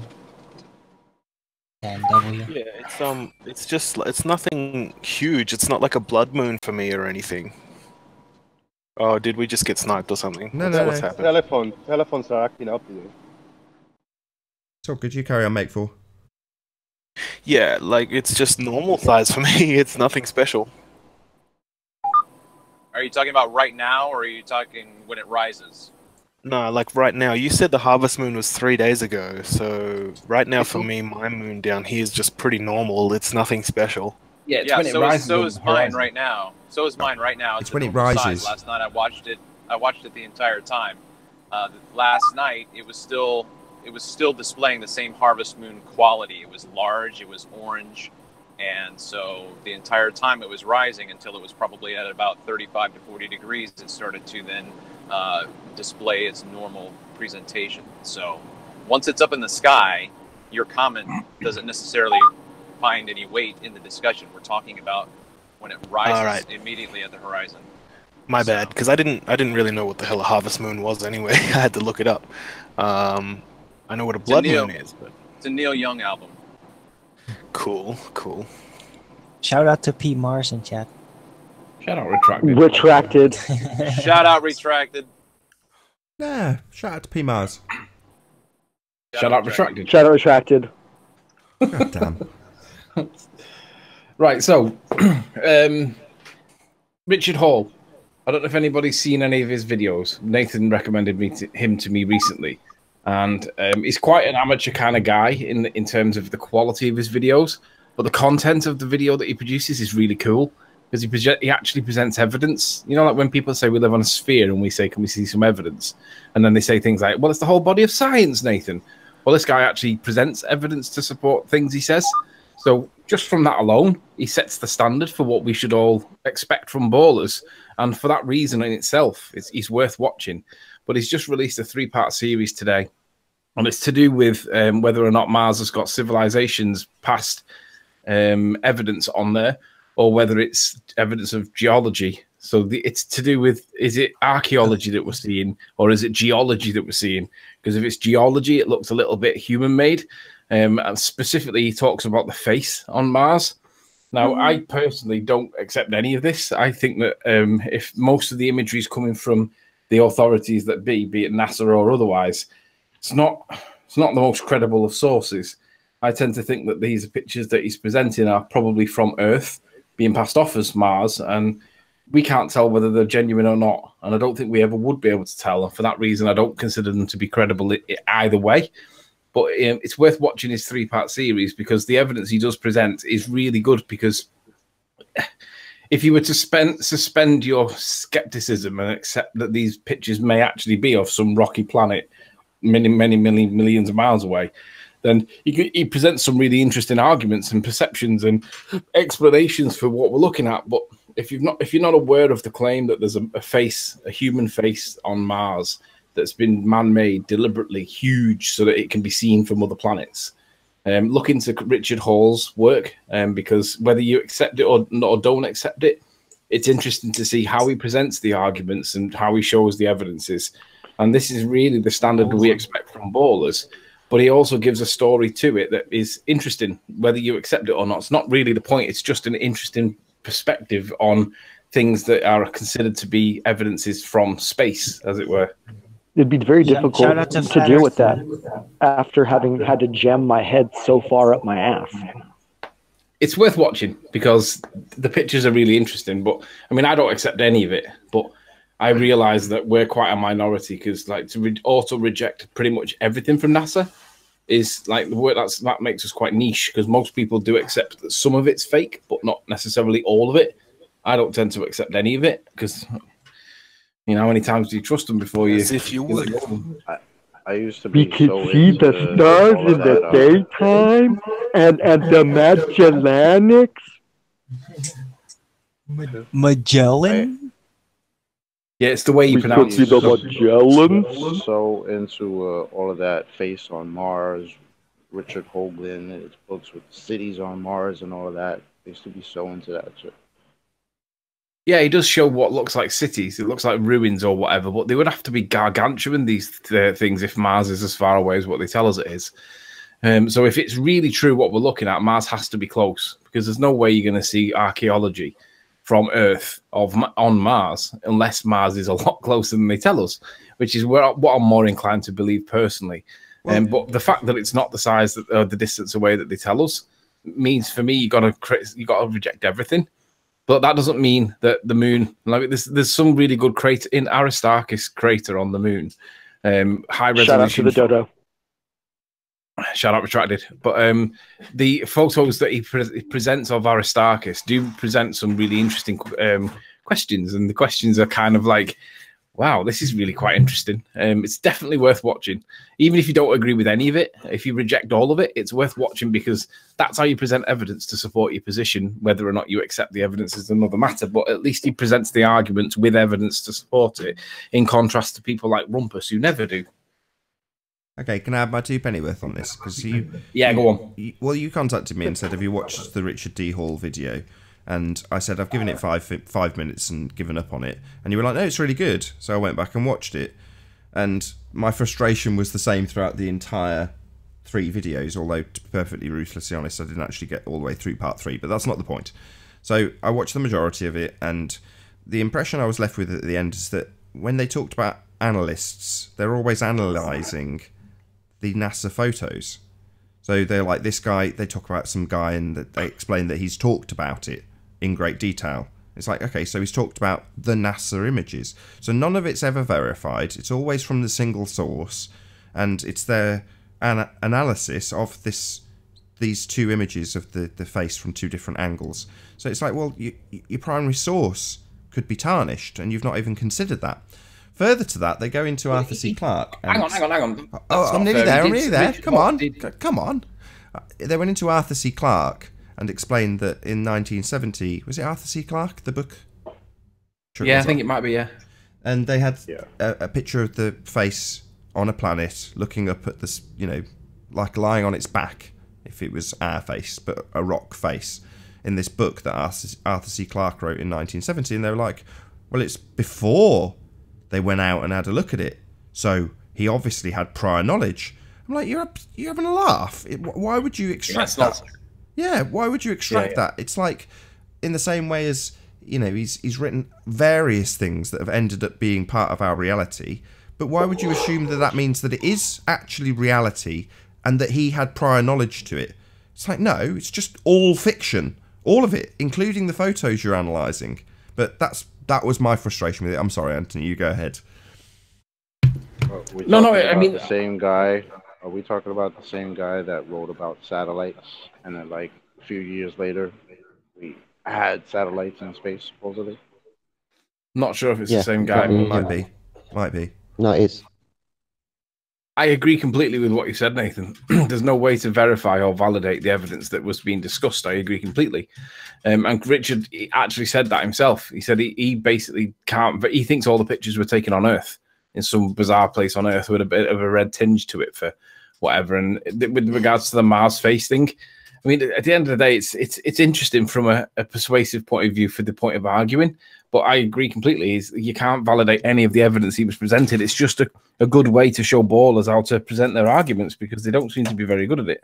Dan W. Yeah, it's nothing huge. It's not like a blood moon for me or anything. Oh, did we just get sniped or something? No, What's happened? Telephones are acting up today. So could you carry on, Make 4? Yeah, like it's just normal size for me. It's nothing special. Are you talking about right now, or are you talking when it rises? No, like right now. You said the harvest moon was 3 days ago, so right now for me, my moon down here is just pretty normal. It's nothing special. Yeah, it's Yeah, when it so rises. so on is the mine horizon. right now. So is mine right now. It's when the it normal size. rises. Last night I watched it the entire time. Last night it was still it was still displaying the same harvest moon quality. It was large, it was orange, and so the entire time it was rising until it was probably at about 35 to 40 degrees. It started to then display its normal presentation. So once it's up in the sky, your comment doesn't necessarily find any weight in the discussion. We're talking about when it rises immediately at the horizon. My bad, because I didn't really know what the hell a harvest moon was anyway. I had to look it up. I know what a blood moon is, but it's a Neil Young album. Cool. Shout out to Pete Mars in chat. Shout out Retracted. Retracted. Shout out Retracted. Nah, shout out to P Mars. Shout out Retracted. Shout out Retracted. God damn. Right, so Richard Hall. I don't know if anybody's seen any of his videos. Nathan recommended him to me recently, and he's quite an amateur kind of guy in terms of the quality of his videos. But the content of the video that he produces is really cool because he actually presents evidence. You know, like when people say we live on a sphere and we say, can we see some evidence? And then they say things like, well, it's the whole body of science, Nathan. Well, this guy actually presents evidence to support things he says. So just from that alone, he sets the standard for what we should all expect from ballers. And for that reason in itself, he's worth watching. But he's just released a 3-part series today. And it's to do with whether or not Mars has got civilizations past evidence on there, or whether it's evidence of geology. So it's to do with, is it archaeology that we're seeing, or is it geology that we're seeing? Because if it's geology, it looks a little bit human-made. And specifically, he talks about the face on Mars. Now, I personally don't accept any of this. I think that if most of the imagery is coming from the authorities that be it NASA or otherwise, it's not the most credible of sources. I tend to think that these pictures that he's presenting are probably from Earth being passed off as Mars, and we can't tell whether they're genuine or not. And I don't think we ever would be able to tell. And for that reason, I don't consider them to be credible either way. But it's worth watching his 3-part series because the evidence he does present is really good. Because if you were to suspend your skepticism and accept that these pictures may actually be of some rocky planet many millions of miles away, then he presents some really interesting arguments and perceptions and explanations for what we're looking at. But if you're not aware of the claim that there's a human face on Mars that's been man-made, deliberately huge, so that it can be seen from other planets, look into Richard Hall's work, because whether you accept it or don't accept it, it's interesting to see how he presents the arguments and how he shows the evidences. And this is really the standard that we expect from ballers. But he also gives a story to it that is interesting, whether you accept it or not. It's not really the point. It's just an interesting perspective on things that are considered to be evidences from space, as it were. It'd be very difficult to deal with that after having had to jam my head so far up my ass. It's worth watching because the pictures are really interesting. But I mean, I don't accept any of it, but I realize that we're quite a minority because, like, to auto reject pretty much everything from NASA is like the word that makes us quite niche because most people do accept that some of it's fake, but not necessarily all of it. I don't tend to accept any of it because, you know, how many times do you trust them before you? As if you would. I used to be we could so see into the stars all in of the that, daytime and the Magellanics. Magellan? Yeah, it's the way you pronounce it. So into all of that face on Mars, Richard Hoagland, his books with cities on Mars and all of that. I used to be so into that shit. Yeah, he does show what looks like cities. It looks like ruins or whatever, but they would have to be gargantuan, these things, if Mars is as far away as what they tell us it is. So if it's really true what we're looking at, Mars has to be close because there's no way you're going to see archaeology from Earth on Mars unless Mars is a lot closer than they tell us, which is what I'm more inclined to believe personally. But the fact that it's not the size, the distance away that they tell us, means for me you got to reject everything. But that doesn't mean that the moon, like there's some really good crater in Aristarchus crater on the moon, high resolution. Shout out to the dodo. Shout out Retracted. But the photos that he presents of Aristarchus do present some really interesting questions, and the questions are kind of like, wow, this is really quite interesting. It's definitely worth watching. Even if you don't agree with any of it, if you reject all of it, it's worth watching because that's how you present evidence to support your position. Whether or not you accept the evidence is another matter, but at least he presents the arguments with evidence to support it, in contrast to people like Rumpus who never do. Okay, can I have my 2 pennyworth on this? Because go on. You contacted me and said, have you watched the Richard D. Hall video? And I said, I've given it 5 minutes and given up on it. And you were like, no, it's really good. So I went back and watched it. And my frustration was the same throughout the entire 3 videos, although, to be perfectly ruthlessly honest, I didn't actually get all the way through part 3, but that's not the point. So I watched the majority of it, and the impression I was left with at the end is that when they talked about analysts, they're always analysing the NASA photos. So they're like, this guy, they talk about some guy and they explain that he's talked about it in great detail. It's like, okay, so he's talked about the NASA images. So none of it's ever verified. It's always from the single source. And it's their analysis of these 2 images of the face from 2 different angles. So it's like, well, your primary source could be tarnished, and you've not even considered that. Further to that, they go into Arthur C. Clarke. Hang on. Oh, I'm nearly there. Come on. They went into Arthur C. Clarke and explained that in 1970, was it Arthur C. Clarke, the book? Yeah, I think it might be, yeah. And they had a picture of the face on a planet looking up at this, like lying on its back, if it was our face, but a rock face, in this book that Arthur C. Clarke wrote in 1970. And they were like, well, it's before they went out and had a look at it. So he obviously had prior knowledge. I'm like, you're having a laugh. Why would you extract that? Yeah, why would you extract that? It's like, in the same way as, he's written various things that have ended up being part of our reality, but why would you assume that that means that it is actually reality and that he had prior knowledge to it? It's like, no, it's just all fiction. All of it, including the photos you're analysing. But that was my frustration with it. I'm sorry, Anthony, you go ahead. I mean the same guy. Are we talking about the same guy that wrote about satellites, and then like a few years later, we had satellites in space supposedly? Not sure if it's the same guy. Might be. No, it is. I agree completely with what you said, Nathan. There's no way to verify or validate the evidence that was being discussed. I agree completely. And Richard actually said that himself. He said he basically can't. He thinks all the pictures were taken on Earth, in some bizarre place on Earth with a bit of a red tinge to it for whatever. And with regards to the Mars face thing, I mean, at the end of the day, it's interesting from a persuasive point of view for the point of arguing. But I agree completely. You can't validate any of the evidence he was presented. It's just a good way to show ballers how to present their arguments because they don't seem to be very good at it.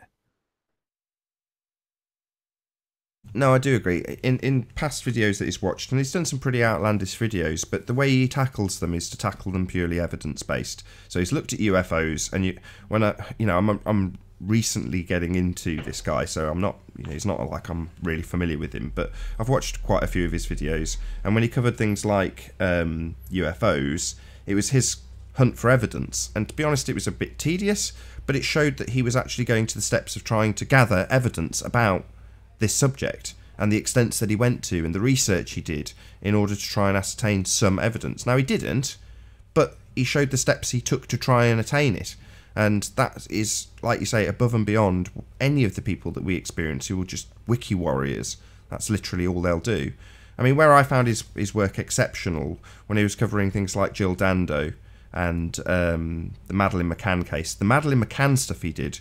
No, I do agree. In past videos that he's watched, and he's done some pretty outlandish videos, but the way he tackles them is to tackle them purely evidence-based. So he's looked at UFOs, and I'm recently getting into this guy, so I'm not, it's not like I'm really familiar with him, but I've watched quite a few of his videos, and when he covered things like UFOs, it was his hunt for evidence, and to be honest, it was a bit tedious, but it showed that he was actually going to the steps of trying to gather evidence about this subject and the extents that he went to and the research he did in order to try and ascertain some evidence. Now, he didn't, but he showed the steps he took to try and attain it. And that is, like you say, above and beyond any of the people that we experience who are just wiki warriors. That's literally all they'll do. I mean, where I found his work exceptional when he was covering things like Jill Dando and the Madeleine McCann case. The Madeleine McCann stuff he did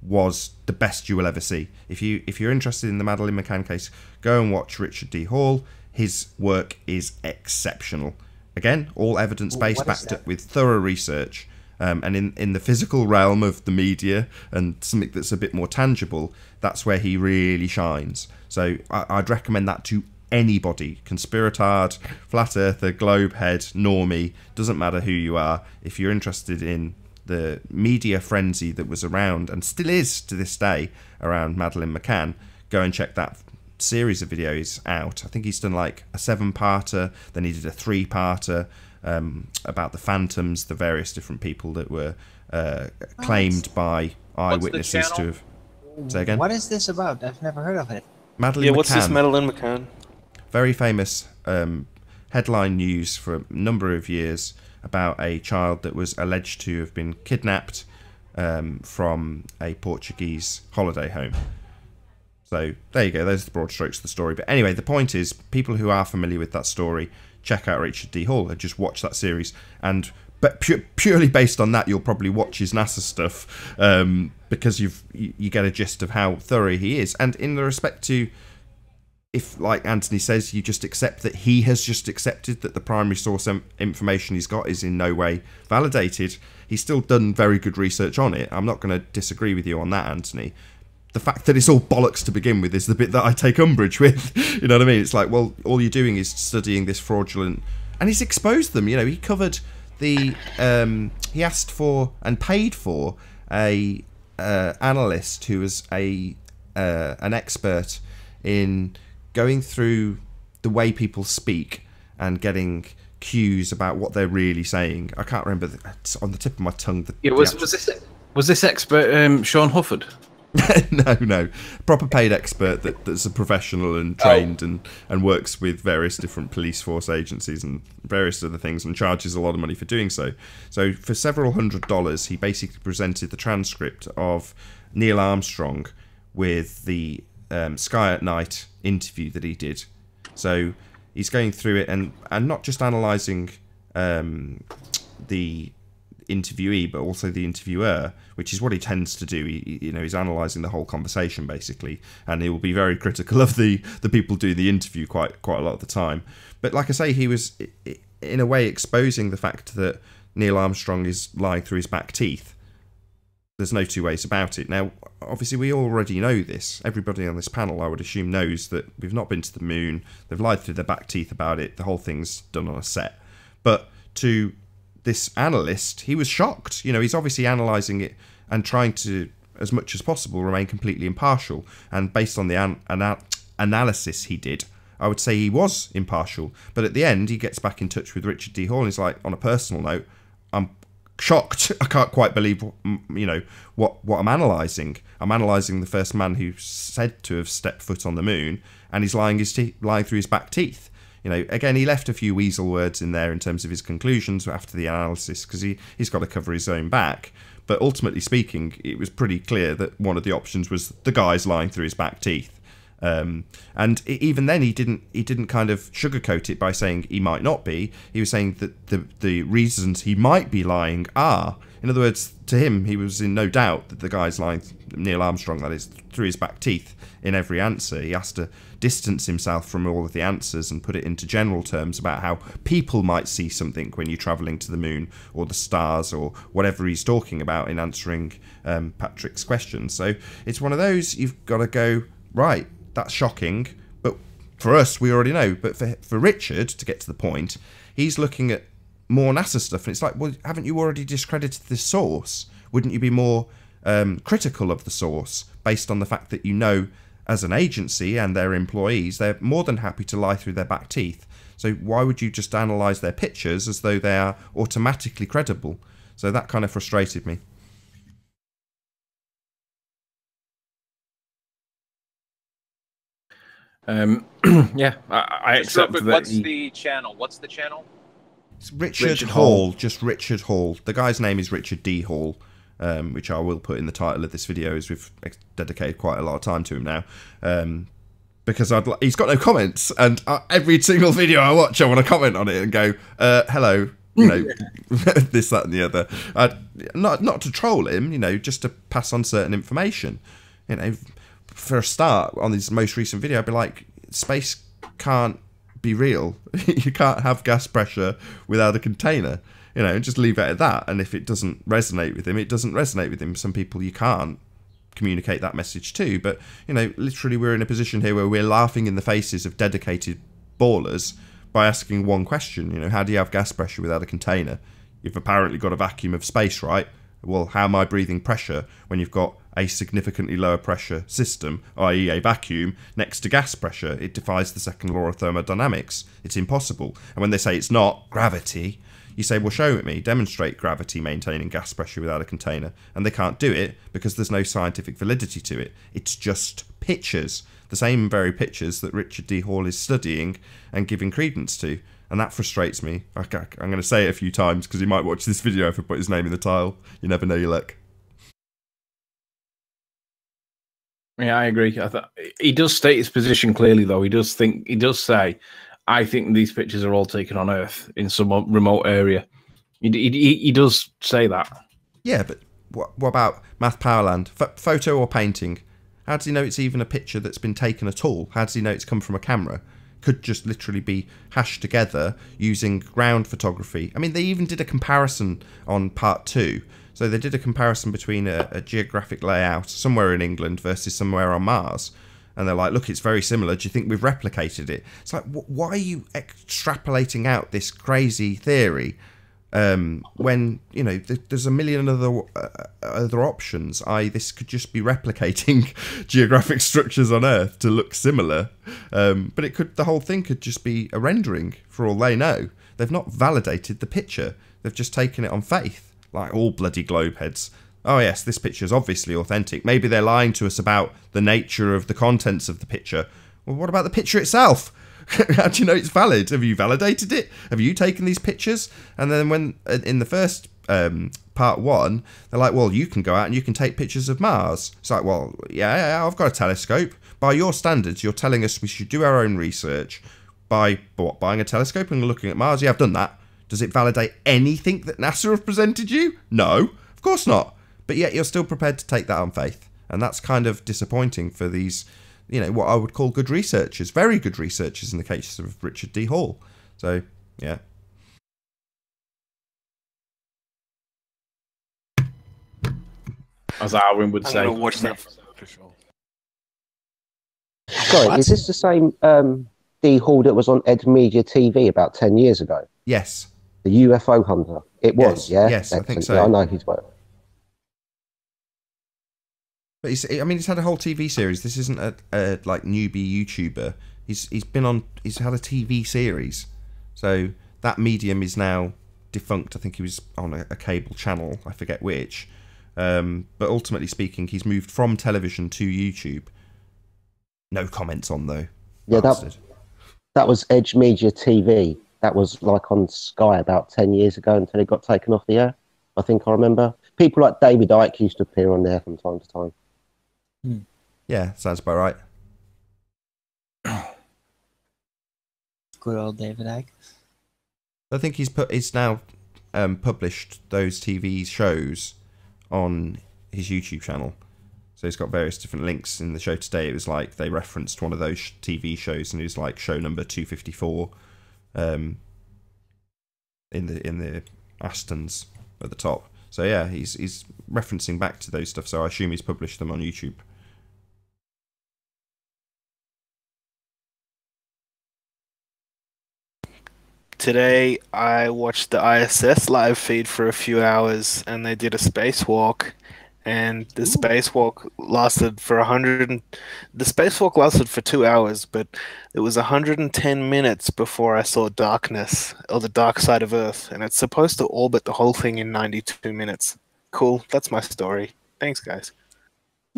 was the best you will ever see. If you're interested in the Madeleine McCann case, go and watch Richard D. Hall. His work is exceptional. Again, all evidence-based, backed up with thorough research. And in the physical realm of the media and something that's a bit more tangible, that's where he really shines. So I'd recommend that to anybody. Conspiratard, flat earther, globe head, normie, doesn't matter who you are. If you're interested in the media frenzy that was around and still is to this day around Madeleine McCann, go and check that series of videos out. I think he's done like a 7-parter, then he did a 3-parter about the phantoms, the various different people that were claimed by eyewitnesses to have... Say again? What is this about? I've never heard of it. Madeleine McCann. What's this Madeleine McCann? Very famous headline news for a number of years. about a child that was alleged to have been kidnapped from a Portuguese holiday home. So there you go. Those are the broad strokes of the story. But anyway, the point is, people who are familiar with that story, check out Richard D. Hall and just watch that series. But purely based on that, you'll probably watch his NASA stuff because you get a gist of how thorough he is. And in the respect to, if, like Anthony says, you just accept that he has just accepted that the primary source information he's got is in no way validated, he's still done very good research on it. I'm not going to disagree with you on that, Anthony. The fact that it's all bollocks to begin with is the bit that I take umbrage with. You know what I mean? It's like, well, all you're doing is studying this fraudulent... And he's exposed them. You know, he covered the... he asked for and paid for a analyst who was an expert in going through the way people speak and getting cues about what they're really saying. I can't remember. It's on the tip of my tongue. Was this expert Sean Hufford? No. Proper paid expert that's a professional and trained and works with various different police force agencies and various other things and charges a lot of money for doing so. So for several $100s, he basically presented the transcript of Neil Armstrong with the Sky at Night interview that he did. So he's going through it and not just analysing the interviewee, but also the interviewer, which is what he tends to do. He's analysing the whole conversation basically, and he will be very critical of the people doing the interview quite a lot of the time. But like I say, he was in a way exposing the fact that Neil Armstrong is lying through his back teeth. There's no two ways about it. Now, obviously, we already know this. Everybody on this panel, I would assume, knows that we've not been to the moon. They've lied through their back teeth about it. The whole thing's done on a set. But to this analyst, he was shocked. You know, he's obviously analysing it and trying to, as much as possible, remain completely impartial. And based on the analysis he did, I would say he was impartial. But at the end, he gets back in touch with Richard D. Hall and he's like, on a personal note, I'm shocked. I can't quite believe, what I'm analysing. I'm analysing the first man who's said to have stepped foot on the moon, and he's lying through his back teeth. You know, again, he left a few weasel words in there in terms of his conclusions after the analysis because he's got to cover his own back. But ultimately speaking, it was pretty clear that one of the options was the guy's lying through his back teeth. And even then, he didn't kind of sugarcoat it by saying he might not be. He was saying that the reasons he might be lying are, in other words, to him, he was in no doubt that the guy's lying, Neil Armstrong, that is, through his back teeth in every answer. He has to distance himself from all of the answers and put it into general terms about how people might see something when you're travelling to the moon or the stars or whatever he's talking about in answering Patrick's questions. So it's one of those, you've got to go, right, that's shocking, but for us, we already know. But for Richard, to get to the point, he's looking at more NASA stuff, and it's like, well, haven't you already discredited the source? Wouldn't you be more critical of the source based on the fact that you know, as an agency and their employees, they're more than happy to lie through their back teeth? So why would you just analyse their pictures as though they are automatically credible? So that kind of frustrated me. Yeah, I accept that. What's the channel? What's the channel? It's Richard Hall, just Richard Hall. The guy's name is Richard D. Hall, which I will put in the title of this video, as we've dedicated quite a lot of time to him now. Because he's got no comments, and every single video I watch, I want to comment on it and go, hello, this, that, and the other. Not to troll him, just to pass on certain information. For a start, on this most recent video, I'd be like, space can't be real. You can't have gas pressure without a container. Just leave it at that. And if it doesn't resonate with him, it doesn't resonate with him. Some people you can't communicate that message to. But, literally we're in a position here where we're laughing in the faces of dedicated ballers by asking one question. How do you have gas pressure without a container? You've apparently got a vacuum of space, right? Well, how am I breathing pressure when you've got a significantly lower pressure system, i.e. a vacuum, next to gas pressure? It defies the second law of thermodynamics. It's impossible. And when they say it's not gravity, you say, well, show it me. Demonstrate gravity maintaining gas pressure without a container. And they can't do it because there's no scientific validity to it. It's just pictures. The same very pictures that Richard D. Hall is studying and giving credence to. and that frustrates me. I'm going to say it a few times because he might watch this video if I put his name in the title. You never know your luck. Yeah, I agree. He does state his position clearly, though. He does say, I think these pictures are all taken on Earth in some remote area. He does say that. Yeah, but what about Math Powerland? Photo or painting? How does he know it's even a picture that's been taken at all? How does he know it's come from a camera? Could just literally be hashed together using ground photography. I mean, they even did a comparison on part 2. So they did a comparison between a geographic layout somewhere in England versus somewhere on Mars. And they're like, look, it's very similar. Do you think we've replicated it? It's like, why are you extrapolating out this crazy theory when, you know, there's a million other options? This could just be replicating geographic structures on Earth to look similar. But the whole thing could just be a rendering for all they know. They've not validated the picture. They've just taken it on faith. Like all bloody globe heads. Oh yes, this picture is obviously authentic. Maybe they're lying to us about the nature of the contents of the picture. Well, what about the picture itself? How do you know it's valid? Have you validated it? Have you taken these pictures? And then when in the first part 1, they're like, well, you can go out and you can take pictures of Mars. It's like, well, yeah, I've got a telescope. By your standards, you're telling us we should do our own research by buying a telescope and looking at Mars. Yeah, I've done that. Does it validate anything that NASA have presented you? No, of course not. But yet you're still prepared to take that on faith. And that's kind of disappointing for these, you know, what I would call good researchers. Very good researchers in the case of Richard D. Hall. So, yeah. As Arwin would say. Watch that for sure. Sorry, is this the same D. Hall that was on Ed Media TV about 10 years ago? Yes. The UFO hunter. It was, yeah? Yes, I think so. Yeah, I know his work. But he's had a whole TV series. This isn't a like newbie YouTuber. He's had a TV series. So that medium is now defunct. I think he was on a cable channel. I forget which. But ultimately speaking, he's moved from television to YouTube. No comments on though. Yeah, that was Edge Media TV. That was like on Sky about 10 years ago until it got taken off the air. I think I remember. People like David Icke used to appear on there from time to time. Yeah, sounds about right. Good old David Icke. I think he's now published those TV shows on his YouTube channel. So he's got various different links in the show today. It was like they referenced one of those TV shows, and it was like show number 254 in the Astons at the top. So yeah, he's referencing back to those stuff. So I assume he's published them on YouTube. Today, I watched the ISS live feed for a few hours, and they did a spacewalk, and the spacewalk lasted for 2 hours, but it was 110 minutes before I saw darkness, or the dark side of Earth, and it's supposed to orbit the whole thing in 92 minutes. Cool, that's my story. Thanks, guys.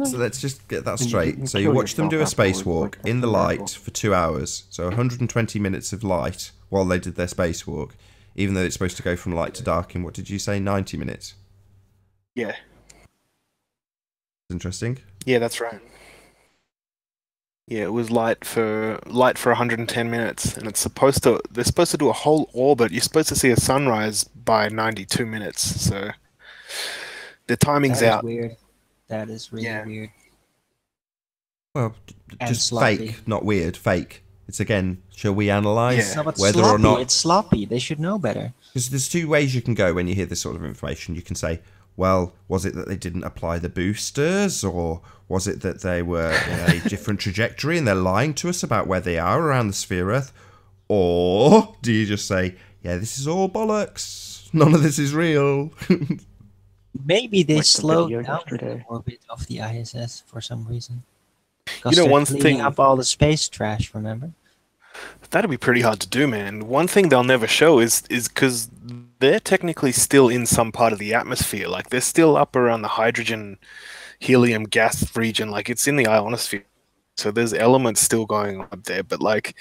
So let's just get that straight. So you watch them do a spacewalk in the light for 2 hours, so 120 minutes of light while they did their spacewalk, even though it's supposed to go from light to dark in, what did you say, 90 minutes? Yeah. Interesting. Yeah, that's right. Yeah, it was light for 110 minutes, and they're supposed to do a whole orbit. You're supposed to see a sunrise by 92 minutes, so the timing's out. Weird. That is really weird. Well, And just sloppy. fake, not weird, fake. It's again, shall we analyse No, but whether sloppy, or not... it's sloppy. They should know better. Because there's two ways you can go when you hear this sort of information. You can say, well, was it that they didn't apply the boosters, or was it that they were in a different trajectory and they're lying to us about where they are around the sphere Earth? Or do you just say, yeah, this is all bollocks, none of this is real? Maybe they Like the slowed video down yesterday. the orbit of the ISS for some reason. You know, one cleaning thing up all the space trash. Remember? that'd be pretty hard to do, man. One thing they'll never show is because they're technically still in some part of the atmosphere. Like they're still up around the hydrogen, helium gas region. Like it's in the ionosphere, so there's elements still going on up there. But like,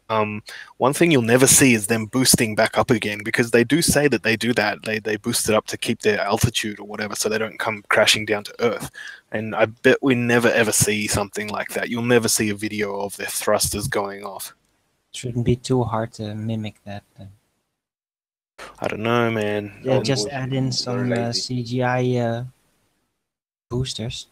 one thing you'll never see is them boosting back up again, because they do say that they do that. They boost it up to keep their altitude or whatever, so they don't come crashing down to Earth. And I bet we never ever see something like that. You'll never see a video of their thrusters going off. Shouldn't be too hard to mimic that. Then. I don't know, man. Yeah, just add in some CGI boosters.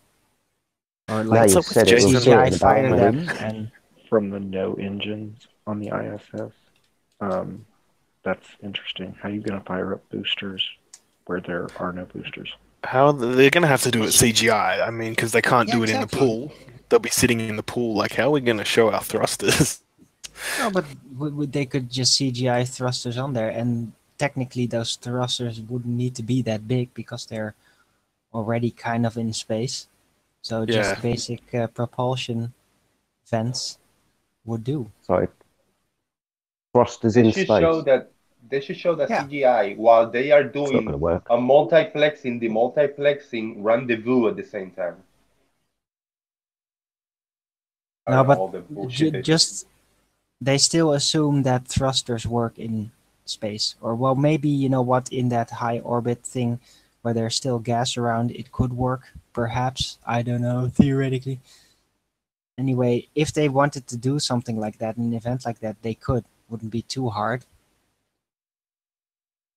Or like you said it, we'll CGI talk fire about them it. and From the no engines on the ISS. That's interesting. How are you going to fire up boosters where there are no boosters? How they're gonna have to do it CGI? I mean, because they can't do it in the pool. They'll be sitting in the pool. Like, how are we gonna show our thrusters? no, but they could just CGI thrusters on there, and technically those thrusters wouldn't need to be that big because they're already kind of in space. So just Yeah. basic propulsion vents would do. Sorry. Thrusters in They space. should show that they should show the Yeah. CGI while they are It's not doing going to work. a multiplexing, the multiplexing rendezvous at the same time. I No, don't know, but all the bullshit they- just they still assume that thrusters work in space, or well, maybe you know what, in that high orbit thing where there's still gas around, it could work. Perhaps, I don't know, theoretically. Anyway, if they wanted to do something like that, an event like that, they could. Wouldn't be too hard.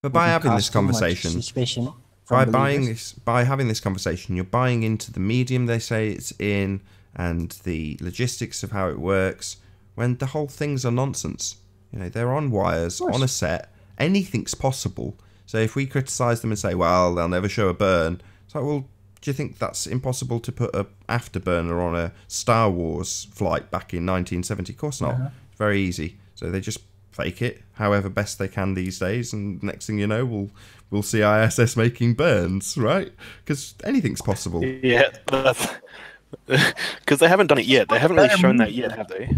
But by Wouldn't having cause this too much conversation, suspicion by from buying believers. this, by having this conversation, you're buying into the medium they say it's in and the logistics of how it works. When the whole thing's a nonsense, you know, they're on wires on a set. Anything's possible. So if we criticise them and say, well, they'll never show a burn, it's like, well, do you think that's impossible to put a afterburner on a Star Wars flight back in 1970? Of course not. It's very easy. So they just fake it however best they can these days, and next thing you know, we'll see ISS making burns, right? Because anything's possible. Yeah, because they haven't done it yet. They haven't really shown that yet, have they?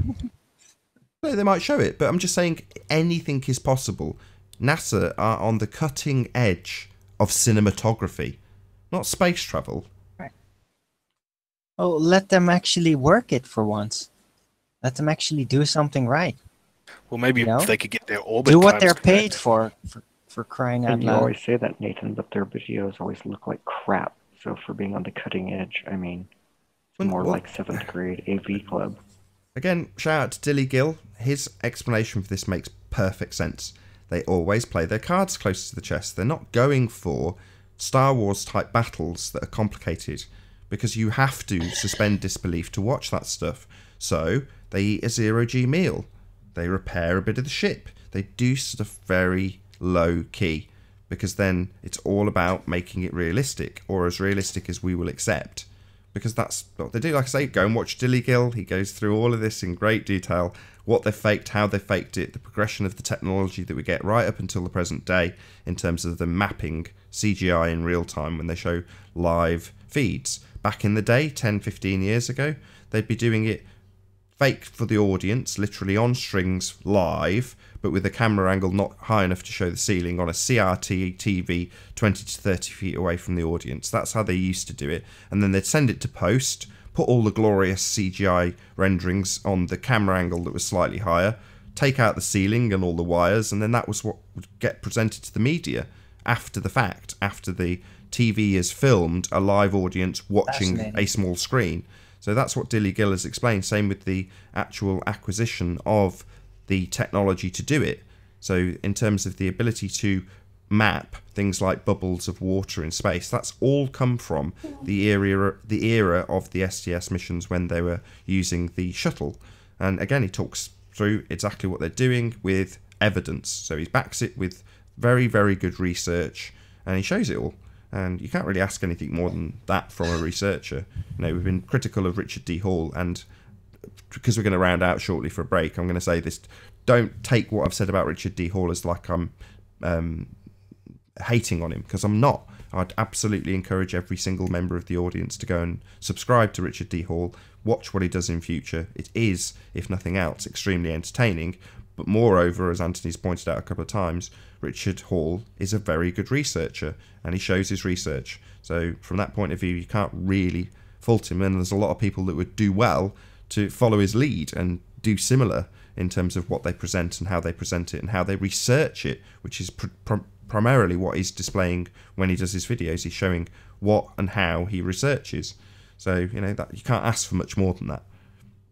No, they might show it, but I'm just saying anything is possible. NASA are on the cutting edge of cinematography, not space travel. Oh, let them actually work it for once. Let them actually do something right. Well, maybe You know? if they could get their orbit Do what times they're correct. paid for crying out And you loud. always say that, Nathan, but their videos always look like crap. So for being on the cutting edge, I mean, it's more Well- like 7th grade AV club. Again, shout out to Dilly Gill. His explanation for this makes perfect sense. They always play their cards close to the chest. They're not going for Star Wars type battles that are complicated, because you have to suspend disbelief to watch that stuff. So they eat a zero-G meal. They repair a bit of the ship. They do stuff very low key, because then it's all about making it realistic, or as realistic as we will accept. Because that's what they do. Like I say, go and watch Dilly Gill. He goes through all of this in great detail. What they faked, how they faked it, the progression of the technology that we get right up until the present day in terms of the mapping CGI in real time when they show live feeds. Back in the day, 10, 15 years ago, they'd be doing it fake for the audience, literally on strings, live, but with the camera angle not high enough to show the ceiling on a CRT TV 20 to 30 feet away from the audience. That's how they used to do it. And then they'd send it to post, put all the glorious CGI renderings on the camera angle that was slightly higher, take out the ceiling and all the wires, and then that was what would get presented to the media after the fact, after the TV is filmed, a live audience watching a small screen. So that's what Dilly Gill has explained. Same with the actual acquisition of the technology to do it. So in terms of the ability to map things like bubbles of water in space, that's all come from the era of the STS missions when they were using the shuttle. And again, he talks through exactly what they're doing with evidence. So he backs it with very, very good research, and he shows it all. And you can't really ask anything more than that from a researcher. You know, we've been critical of Richard D. Hall, and because we're going to round out shortly for a break, I'm going to say this: don't take what I've said about Richard D. Hall as like I'm hating on him, because I'm not. I'd absolutely encourage every single member of the audience to go and subscribe to Richard D. Hall, watch what he does in future. It is, if nothing else, extremely entertaining. But moreover, as Anthony's pointed out a couple of times, Richard Hall is a very good researcher, and he shows his research. So from that point of view, you can't really fault him, and there's a lot of people that would do well to follow his lead and do similar. in terms of what they present and how they present it and how they research it, which is primarily what he's displaying when he does his videos. He's showing what and how he researches. So, you know, that you can't ask for much more than that.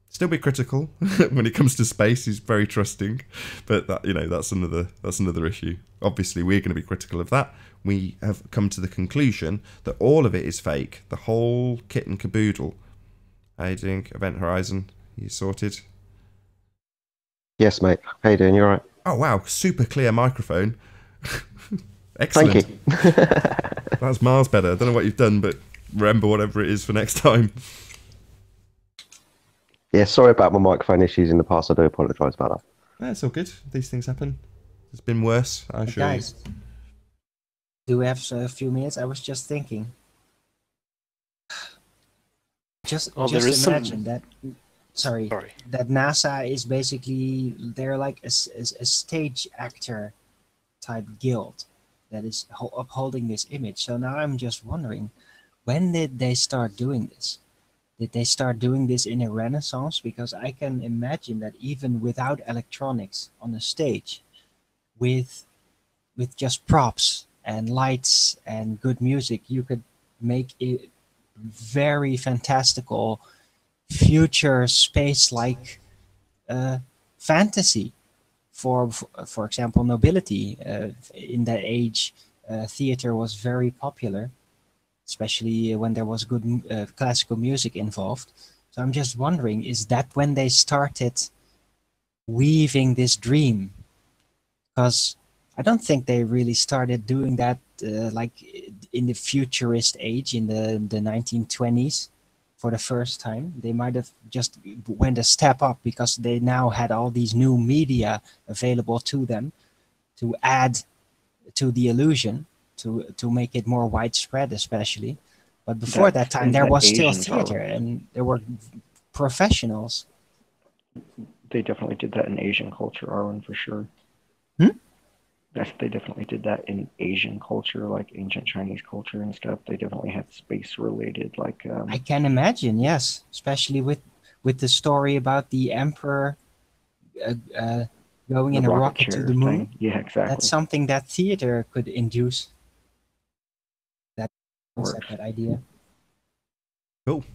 Still be critical when it comes to space. He's very trusting, but that, you know, that's another issue. Obviously, we're going to be critical of that. We have come to the conclusion that all of it is fake. The whole kit and caboodle. How you doing, Event Horizon? You sorted? Yes, mate. How you doing? You all right? Oh wow, super clear microphone. Excellent. Thank you. That's miles better. I don't know what you've done, but remember whatever it is for next time. Yeah, sorry about my microphone issues in the past. I do apologise about that. That's all good. These things happen. It's been worse, I assure you. Guys, do we have a few minutes? I was just thinking. Just imagine that. Sorry, that NASA is basically, they're like a stage actor type guild that is upholding this image. So now I'm just wondering, when did they start doing this? Did they start doing this in a renaissance? Because I can imagine that even without electronics on the stage, with just props and lights and good music, you could make a very fantastical future space-like fantasy for example, nobility. In that age, theater was very popular, especially when there was good classical music involved. So I'm just wondering, is that when they started weaving this dream? Because I don't think they really started doing that like in the futurist age in the 1920s for the first time. They might have just went a step up because they now had all these new media available to them to add to the illusion, to make it more widespread especially. But before that time, there was still theater and there were professionals. They definitely did that in Asian culture, Arwen, for sure. They definitely did that in Asian culture, like ancient Chinese culture and stuff. They definitely had space-related, like... I can imagine, yes. Especially with the story about the emperor going in a rocket to the moon. Thing. Yeah, exactly. That's something that theater could induce. That concept, that idea. Cool.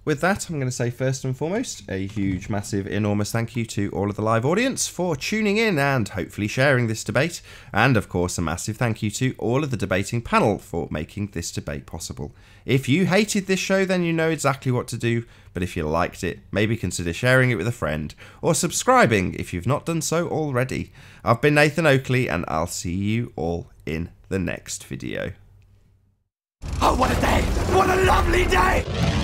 With that, I'm going to say first and foremost, a huge, massive, enormous thank you to all of the live audience for tuning in and hopefully sharing this debate. And of course, a massive thank you to all of the debating panel for making this debate possible. If you hated this show, then you know exactly what to do. But if you liked it, maybe consider sharing it with a friend or subscribing if you've not done so already. I've been Nathan Oakley and I'll see you all in the next video. Oh, what a day! What a lovely day!